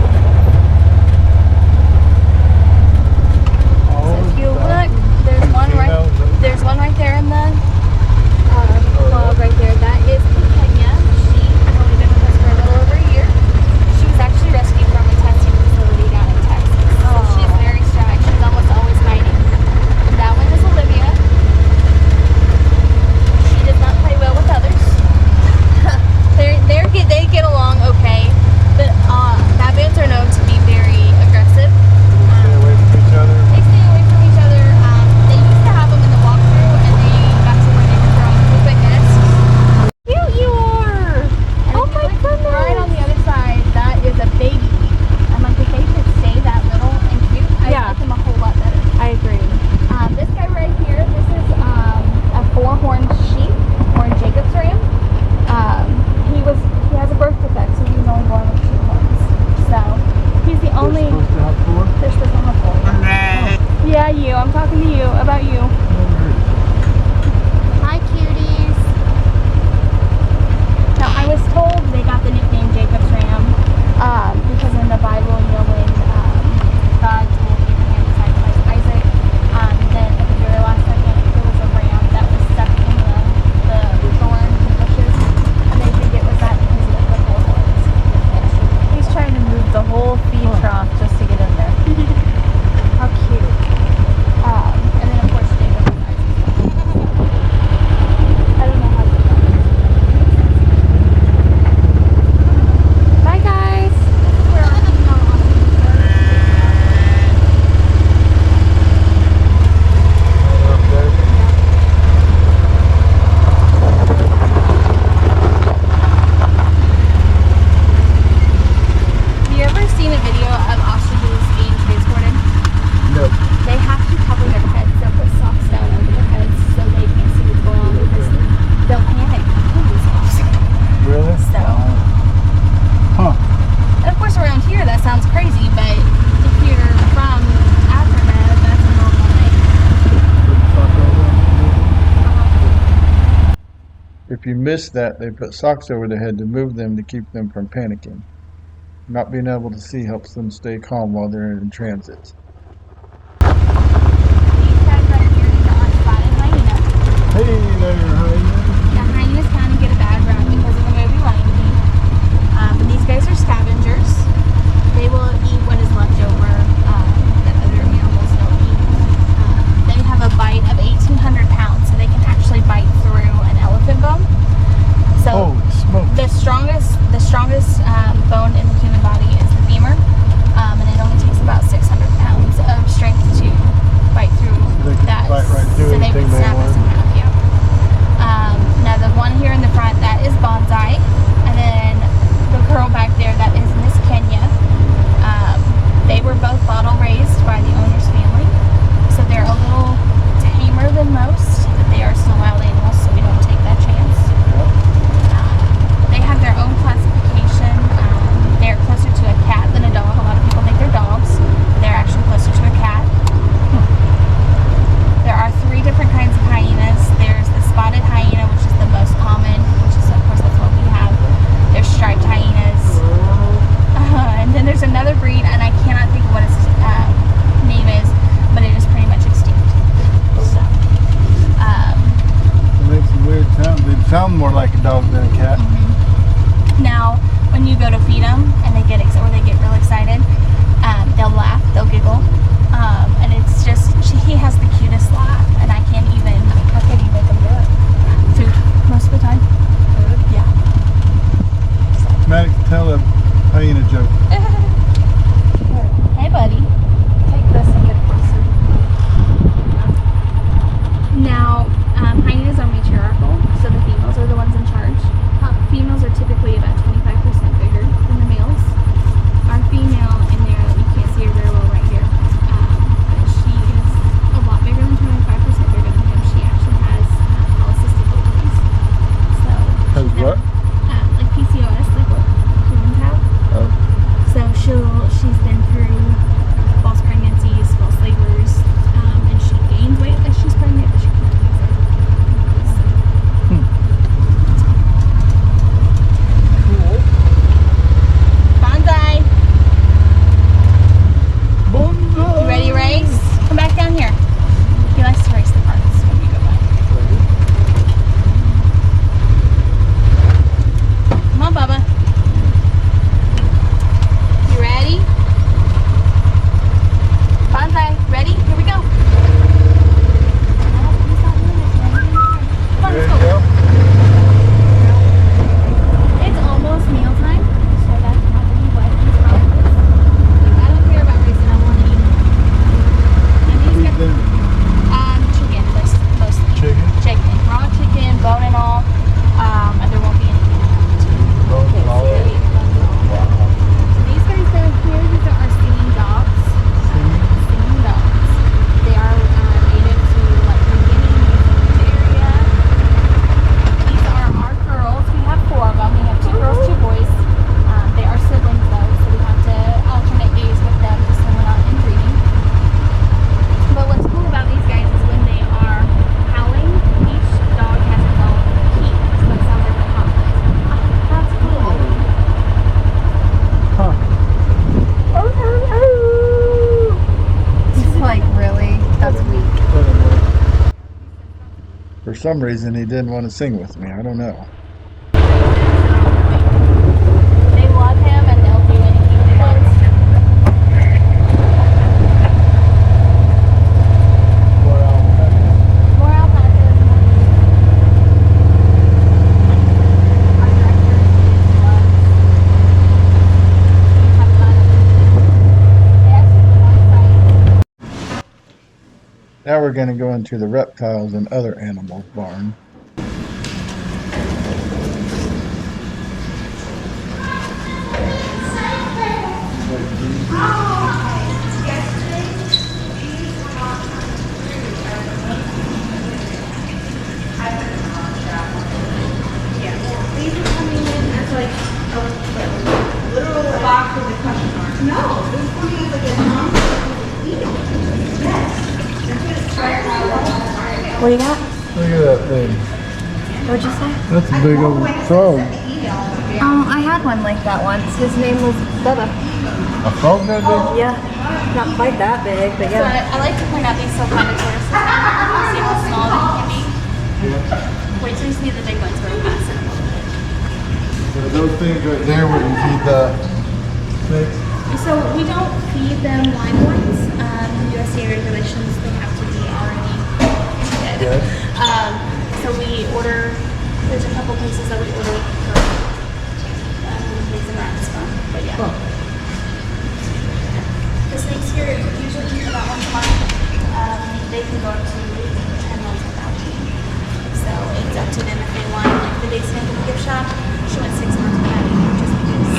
Speaker 6: So if you look, there's one right there in the log right there. That is Kenya. She's only been with us for a little over a year. She was actually rescued from a testing facility down in Texas. So she's very shy. She's almost always hiding. That one is Olivia. She does not play well with others. They get along okay, but baboons are known to be very aggressive.
Speaker 5: Stay away from each other.
Speaker 6: They stay away from each other. They used to have them in the walkthrough, and they got to where they were throwing poop, I guess. Cute you are! And oh my goodness! Right on the other side, that is a baby. I'm like, if they could stay that little and cute, I'd like them a whole lot better.
Speaker 4: I agree.
Speaker 6: This guy right here, this is a 4-horned sheep, or a Jacob's ram. He has a birth defect, so he was only born with 2 horns. So he's the only.
Speaker 5: They're supposed to have 4?
Speaker 6: They're supposed to have 4. Yeah, you. I'm talking to you about you. Hi, cuties. Now, I was told they got the nickname Jacob's ram because in the Bible, you know, when God told Abraham to sacrifice Isaac, then at the very last second, there was a ram that was stuck in the thorn bushes, and they think it was that because of the 4 horns.
Speaker 4: He's trying to move the whole feed trough just to get in there. How cute.
Speaker 6: And then, of course, Jacob was Isaac's son. I don't know how to do that. Bye, guys. Where are we? No, have you ever seen a video of ostriches being transported?
Speaker 5: No.
Speaker 6: They have to cover their heads. They'll put socks down over their heads so they can't see what's going on because they'll panic and lose socks.
Speaker 5: Really?
Speaker 6: So,
Speaker 5: Huh.
Speaker 6: and of course around here that sounds crazy, but if you're from Africa, that's a normal thing.
Speaker 1: If you missed that, they put socks over their head to move them to keep them from panicking. Not being able to see helps them stay calm while they're in transit.
Speaker 6: These guys right here, these are spotted hyena.
Speaker 5: Hey there, hyena.
Speaker 6: Now hyenas kind of get a bad rap because of the movie Lion King. But these guys are scavengers. They will eat what is left over that other animals don't eat. They have a bite of 1,800 pounds, so they can actually bite through an elephant bone. So
Speaker 5: Holy smokes.
Speaker 6: the strongest bone in the human body is the femur, and it only takes about 600 pounds of strength to bite through
Speaker 5: They can
Speaker 6: that.
Speaker 5: bite right through
Speaker 6: so they
Speaker 5: anything
Speaker 6: would
Speaker 5: they
Speaker 6: snap us
Speaker 5: want.
Speaker 6: in half, yeah. Now the one here in the front, that is Bonsai, and then the girl back there, that is Miss Kenya. They were both bottle raised by the owner's family, so they're a little tamer than most, but they are still wild animals, so we don't take that chance. They have their own classification. They're closer to a cat than a dog. A lot of people think they're dogs, but they're actually closer to a cat. There are 3 different kinds of hyenas. There's the spotted hyena, which is the most common, which is, of course, that's what we have. There's striped hyenas. And then there's another breed, and I cannot think of what its name is, but it is pretty much extinct. So,
Speaker 5: They make some weird sounds. They sound more like a dog than a cat.
Speaker 6: now, when you go to feed them and they get real excited, they'll laugh, they'll giggle, and it's just he has the cutest laugh, and I can't even make them do it. Food, Yeah.
Speaker 5: Maddox, tell a hyena joke.
Speaker 6: Hey, buddy.
Speaker 4: Take this and get closer.
Speaker 6: Now, hyenas are matriarchal, so the females are the ones in charge. Females are typically about 25% bigger than the males. Our female in there, you can't see her very well right here, but she is a lot bigger than 25% bigger than him. She actually has polycystic ovaries. So
Speaker 5: Has what?
Speaker 6: Like PCOS, like what humans have.
Speaker 5: Oh.
Speaker 6: So she's been through false pregnancies, false labors, and she gains weight like she's pregnant, but she can't lose it.
Speaker 5: Cool.
Speaker 6: Bonsai!
Speaker 5: Bonsai!
Speaker 6: You ready to race? Come back down here. He likes to race the carts when we go by. Come on, Bubba. You ready? Bonsai, ready? Here we go. No, he's not doing this, man. Come on,
Speaker 5: Ready
Speaker 6: let's
Speaker 5: to
Speaker 6: go.
Speaker 5: go?
Speaker 6: It's almost mealtime, so that's probably what he's probably. I don't care about racing, I want to eat. And these
Speaker 5: Eat
Speaker 6: guys,
Speaker 5: them.
Speaker 6: chicken, mostly.
Speaker 5: Chicken?
Speaker 6: Chicken, raw chicken, bone and all. And there won't be anything left.
Speaker 5: Bones and all that?
Speaker 6: These guys down here, these are our singing dogs. Singing dogs. They are native to like New Guinea, the area. These are our girls. We have 4 of them. We have 2 girls, 2 boys. They are siblings though, so we have to alternate days with them just when we're not inbreeding. But what's cool about these guys is when they are howling, each dog has its own key. So it sounds like they're howling. That's cool.
Speaker 5: Huh.
Speaker 4: He's like, really? That's weak.
Speaker 1: For some reason, he didn't want to sing with me. I don't know.
Speaker 6: They love him and they'll do anything he wants. More alpacas. Our director have fun. They actually live on site.
Speaker 1: Now we're going to go into the reptiles and other animals barn.
Speaker 7: These are coming in as like a literal box with a question mark. No, this is coming as like a Yes.
Speaker 4: What do you got?
Speaker 5: Look at that thing.
Speaker 4: What'd you say?
Speaker 5: That's a big old frog.
Speaker 4: I had one like that once. His name was Bubba.
Speaker 5: A frog that big?
Speaker 4: Yeah. Not quite that big, but
Speaker 6: So
Speaker 4: yeah.
Speaker 6: I like to point out these silvina tortoises. See how small they can be? Wait till you see the big ones really fast in a moment.
Speaker 5: Those things right there where you feed the snakes.
Speaker 6: So we don't feed them live ones. USDA regulations, they have to be already dead.
Speaker 5: Dead?
Speaker 6: So we order, there's a couple places that we order for pigs and rats from, but yeah. The snakes here usually about once a month. They can go up to 10 months without eating. So it's up to them if they want. Like the big snake in the gift shop, she went 6 months without eating just because.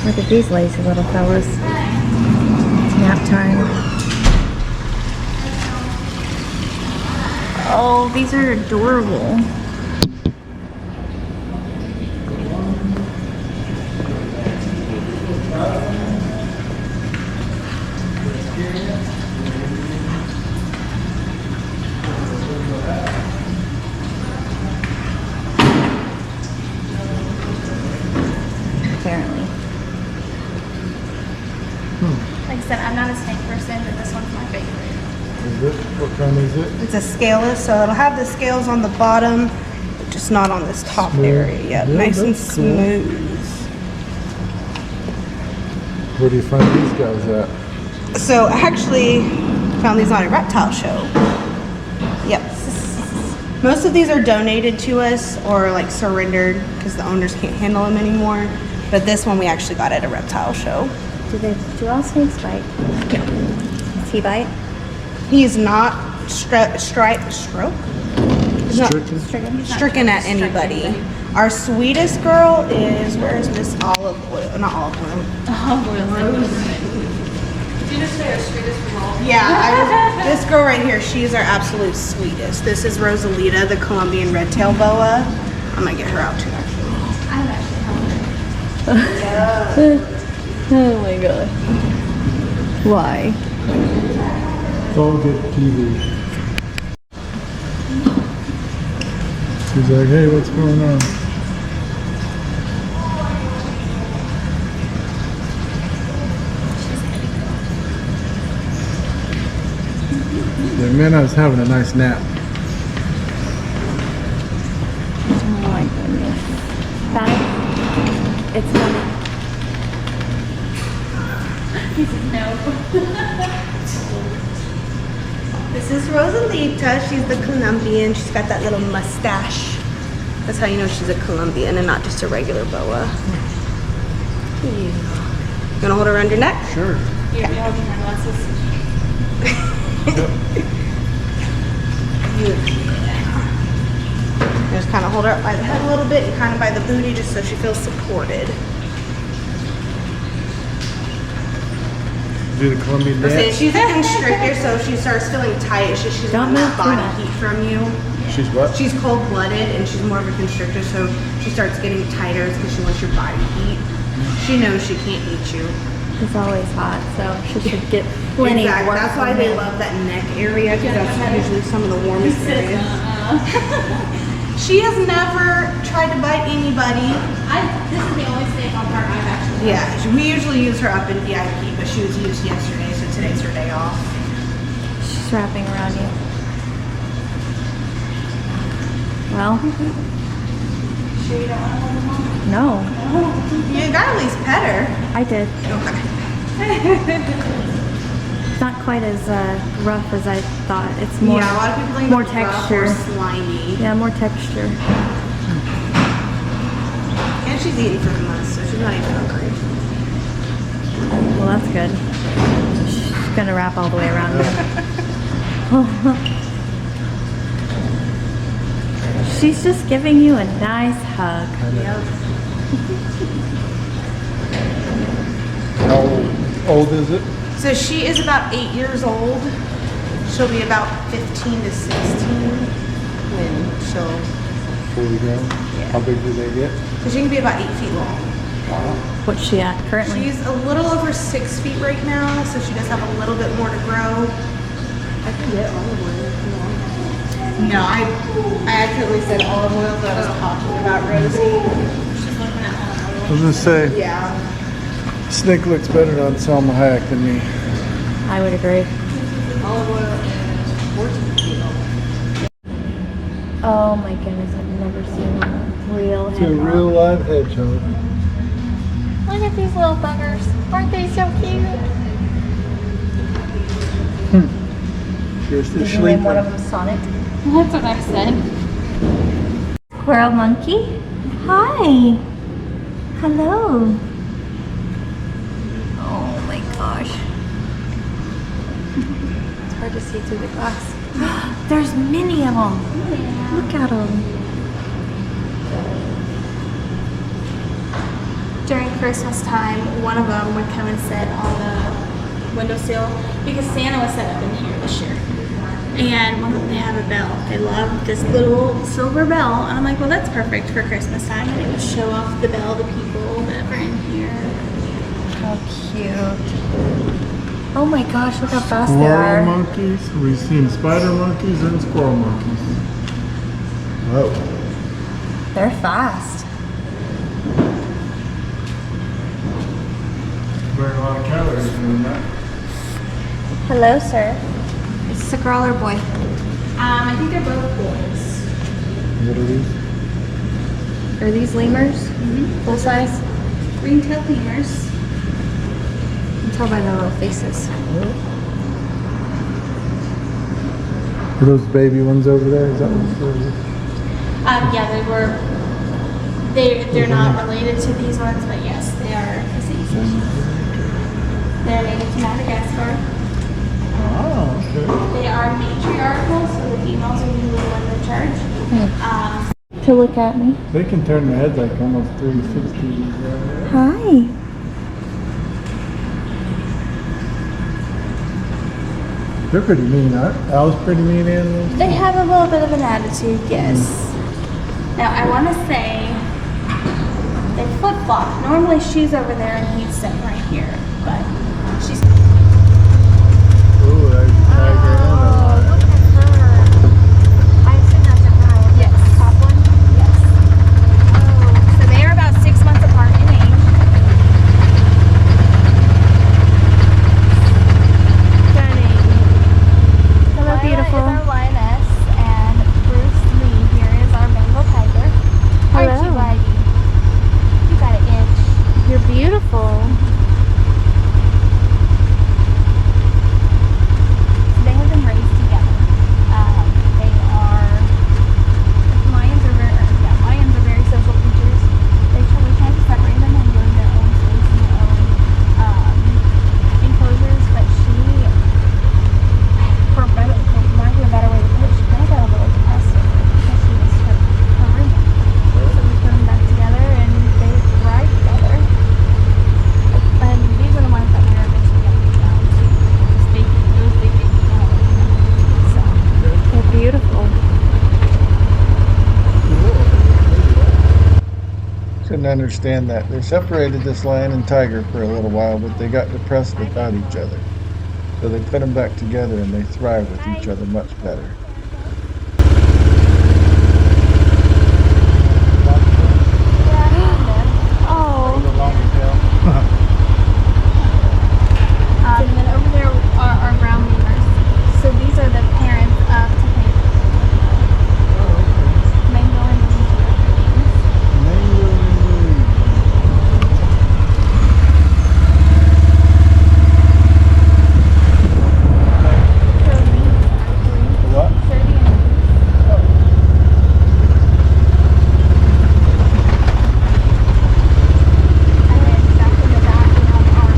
Speaker 4: Look at these lazy little fellas. It's nap time. Oh, these are adorable. Apparently.
Speaker 6: Like I said, I'm not a snake person, but this one's my favorite.
Speaker 5: Is it? What kind is it?
Speaker 7: It's a scaleless, so it'll have the scales on the bottom, but just not on this top
Speaker 5: Smooth.
Speaker 7: area. Yeah,
Speaker 5: Yeah,
Speaker 7: nice and
Speaker 5: that's cool.
Speaker 7: smooth.
Speaker 5: Where do you find these guys at?
Speaker 7: So I actually found these on a reptile show. Yep. Most of these are donated to us or like surrendered because the owners can't handle them anymore. But this one we actually got at a reptile show.
Speaker 4: Do all snakes bite? Does he bite?
Speaker 7: He's not stroke? He's not stricken at anybody. Our sweetest girl is, where is Miss Olive Oil? Not Olive Oil.
Speaker 6: Did you just say our sweetest girl?
Speaker 7: Yeah, this girl right here, she's our absolute sweetest. This is Rosalita, the Colombian red-tailed boa. I'm gonna get her out too, actually.
Speaker 6: I've actually held her.
Speaker 4: Oh my god. Why?
Speaker 5: Don't get TV. She's like, hey, what's going on? Yeah, man, I was having a nice nap.
Speaker 4: Oh my goodness. Got it? It's coming.
Speaker 7: This is Rosalita. She's the Colombian. She's got that little mustache. That's how you know she's a Colombian and not just a regular boa. Yeah. You wanna hold her around your neck?
Speaker 5: Sure.
Speaker 6: You're holding my glasses.
Speaker 7: Just kind of hold her up by the head a little bit and kind of by the booty just so she feels supported.
Speaker 5: Do the Colombian
Speaker 7: So
Speaker 5: dance.
Speaker 7: she's a constrictor, so if she starts feeling tight, it's just she's
Speaker 4: Don't
Speaker 7: wanting
Speaker 4: move
Speaker 7: that
Speaker 4: too
Speaker 7: body
Speaker 4: much.
Speaker 7: heat from you.
Speaker 5: She's what?
Speaker 7: She's cold-blooded and she's more of a constrictor, so she starts getting tighter because she wants your body heat. She knows she can't eat you.
Speaker 4: He's always hot, so she should get plenty of
Speaker 7: Exactly.
Speaker 4: work.
Speaker 7: That's why
Speaker 4: from
Speaker 7: they
Speaker 4: him.
Speaker 7: love that neck area because that's usually some of the warmest areas. She has never tried to bite anybody.
Speaker 6: This is the only snake on part I've actually.
Speaker 7: Yeah, we usually use her up in VIP, but she was used yesterday, so today's her day off.
Speaker 4: She's wrapping around you. Well,
Speaker 6: Sure you don't want to hold them on?
Speaker 4: no,
Speaker 7: You gotta at least pet her.
Speaker 4: I did.
Speaker 7: Okay.
Speaker 4: It's not quite as rough as I thought. It's more,
Speaker 7: Yeah, a lot of people think
Speaker 4: more
Speaker 7: it's rough
Speaker 4: texture.
Speaker 7: or slimy.
Speaker 4: Yeah, more texture.
Speaker 7: And she's eating for the month, so she's not even hungry.
Speaker 4: Well, that's good. She's gonna wrap all the way around me. She's just giving you a nice hug.
Speaker 7: Yep.
Speaker 5: How old is it?
Speaker 7: So she is about 8 years old. She'll be about 15 to 16 when she'll.
Speaker 5: Fully grown? How big do they get?
Speaker 7: So she can be about 8 feet long.
Speaker 4: What's she at currently?
Speaker 7: She's a little over 6 feet right now, so she does have a little bit more to grow. I can get olive oil if you want. No, I accidentally said olive oil, but I was talking about Rosie.
Speaker 5: I was gonna say,
Speaker 7: Yeah.
Speaker 5: Snake looks better on Selma Hayek than me.
Speaker 4: I would agree.
Speaker 7: Olive oil is 14 feet long.
Speaker 4: Oh my goodness, I've never seen a real
Speaker 5: It's a
Speaker 4: hedgehog.
Speaker 5: real live hedgehog.
Speaker 4: Look at these little buggers. Aren't they so cute?
Speaker 5: Here's the
Speaker 4: Did you name one of
Speaker 5: sleeper.
Speaker 4: them Sonic?
Speaker 6: That's what I said.
Speaker 4: Squirrel monkey? Hi. Hello. Oh my gosh. It's hard to see through the glass. There's many of them. Look at them.
Speaker 6: During Christmas time, one of them would come and sit on the windowsill because Santa was set up in here this year. And one of them, they have a bell. They love this little silver bell. And I'm like, well, that's perfect for Christmas time. And it would show off the bell to people that are in here.
Speaker 4: How cute. Oh my gosh, look how fast they
Speaker 5: Squirrel
Speaker 4: are.
Speaker 5: monkeys. We've seen spider monkeys and squirrel monkeys. Whoa.
Speaker 4: They're fast.
Speaker 5: Burn a lot of calories doing that.
Speaker 4: Hello, sir.
Speaker 3: Is this a girl or boy?
Speaker 6: I think they're both boys.
Speaker 5: What are these?
Speaker 4: Are these lemurs? Full size?
Speaker 6: Ring-tailed lemurs.
Speaker 4: tell by their little faces.
Speaker 5: Are those baby ones over there? Is that what it is?
Speaker 6: Yeah, they're not related to these ones, but yes, they are the same species. They're native to Madagascar.
Speaker 5: Oh, okay.
Speaker 6: They are matriarchal, so the females are usually the ones in charge.
Speaker 4: To look at me.
Speaker 5: They can turn their heads like almost 360.
Speaker 4: Hi.
Speaker 5: They're pretty mean, aren't they? Owls pretty mean animals.
Speaker 6: They have a little bit of an attitude, yes. Now, I want to say they flip-flop. Normally she's over there and he's sitting right here, but she's...
Speaker 5: Ooh, there's a tiger and a lion.
Speaker 4: Look at her. I assume that's a girl.
Speaker 6: Yes.
Speaker 4: The top one?
Speaker 6: Yes. So they are about 6 months apart in age.
Speaker 4: Stunning. Hello, beautiful.
Speaker 6: Lila is our lioness, and Bruce Lee here is our Bengal tiger. Aren't you,
Speaker 4: Hello.
Speaker 6: buddy? You got an itch.
Speaker 4: You're beautiful.
Speaker 6: They have been raised together. They are lions are very social creatures. We try to separate them and go in their own space and their own enclosures. But she, for lack of a better way to put it, she kind of got a little depressed because she missed her roommate. So we put them back together and they thrive together. And these are the ones that we are eventually going to get down to. Those big baby animals. So.
Speaker 4: They're beautiful.
Speaker 1: Couldn't understand that. They separated this lion and tiger for a little while, but they got depressed without each other. So they put them back together and they thrive with each other much better.
Speaker 4: Oh.
Speaker 5: The long tail.
Speaker 6: And then over there are our brown lemurs. So these are the parents of Tiffany. Mango and Luigi are their names.
Speaker 5: What?
Speaker 6: Serbian names. And then back in the back we have our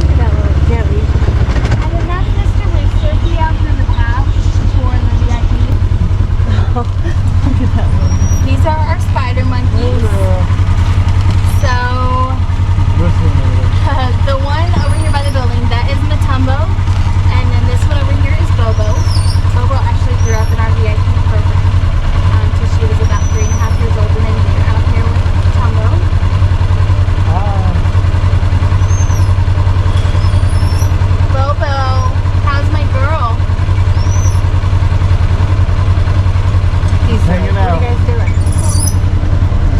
Speaker 4: Look at that little jelly.
Speaker 6: and then that's Mr. Rooster. He out through the path for the VIP.
Speaker 4: Look at that one.
Speaker 6: These are our spider monkeys. So
Speaker 5: This one over there.
Speaker 6: the one over here by the building, that is Matumbo. And then this one over here is Bobo. Bobo actually grew up in our VIP program until she was about 3.5 years old, and then we were out here with Matumbo. Bobo, how's my girl?
Speaker 4: He's
Speaker 5: Hanging
Speaker 4: What
Speaker 5: out.
Speaker 4: are you guys doing?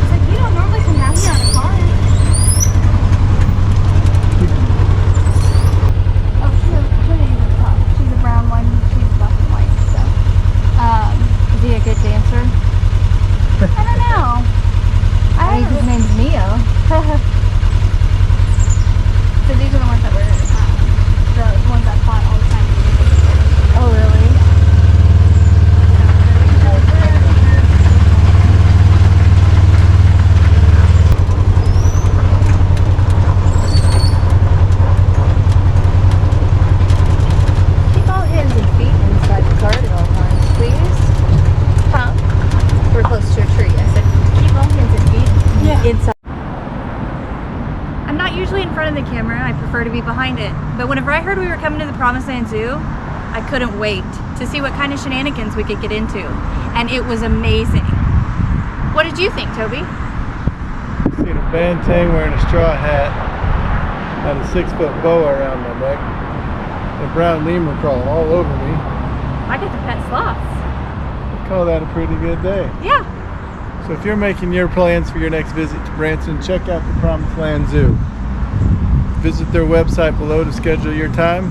Speaker 6: It's like, you don't normally come down here on a car. Oh, she's pretty to the top. She's a brown one. She's black and white. So,
Speaker 4: Is he a good dancer?
Speaker 6: I don't know.
Speaker 4: I think his name's Neo.
Speaker 6: So these are the ones that were the ones that fought all the time.
Speaker 4: Oh, really? Keep all hands and feet inside the car at all times, please.
Speaker 6: Huh?
Speaker 4: We're close to a tree. I said, keep all hands and feet inside. I'm not usually in front of the camera. I prefer to be behind it. But whenever I heard we were coming to the Promised Land Zoo, I couldn't wait to see what kind of shenanigans we could get into. And it was amazing. What did you think, Toby?
Speaker 5: Seen a bantang wearing a straw hat, had a 6-foot boa around my neck, a brown lemur crawling all over me.
Speaker 4: I got to pet sloths.
Speaker 5: I call that a pretty good day.
Speaker 4: Yeah.
Speaker 5: So if you're making your plans for your next visit to Branson, check out the Promised Land Zoo. Visit their website below to schedule your time.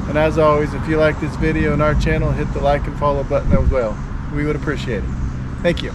Speaker 5: And as always, if you like this video and our channel, hit the like and follow button as well. We would appreciate it. Thank you.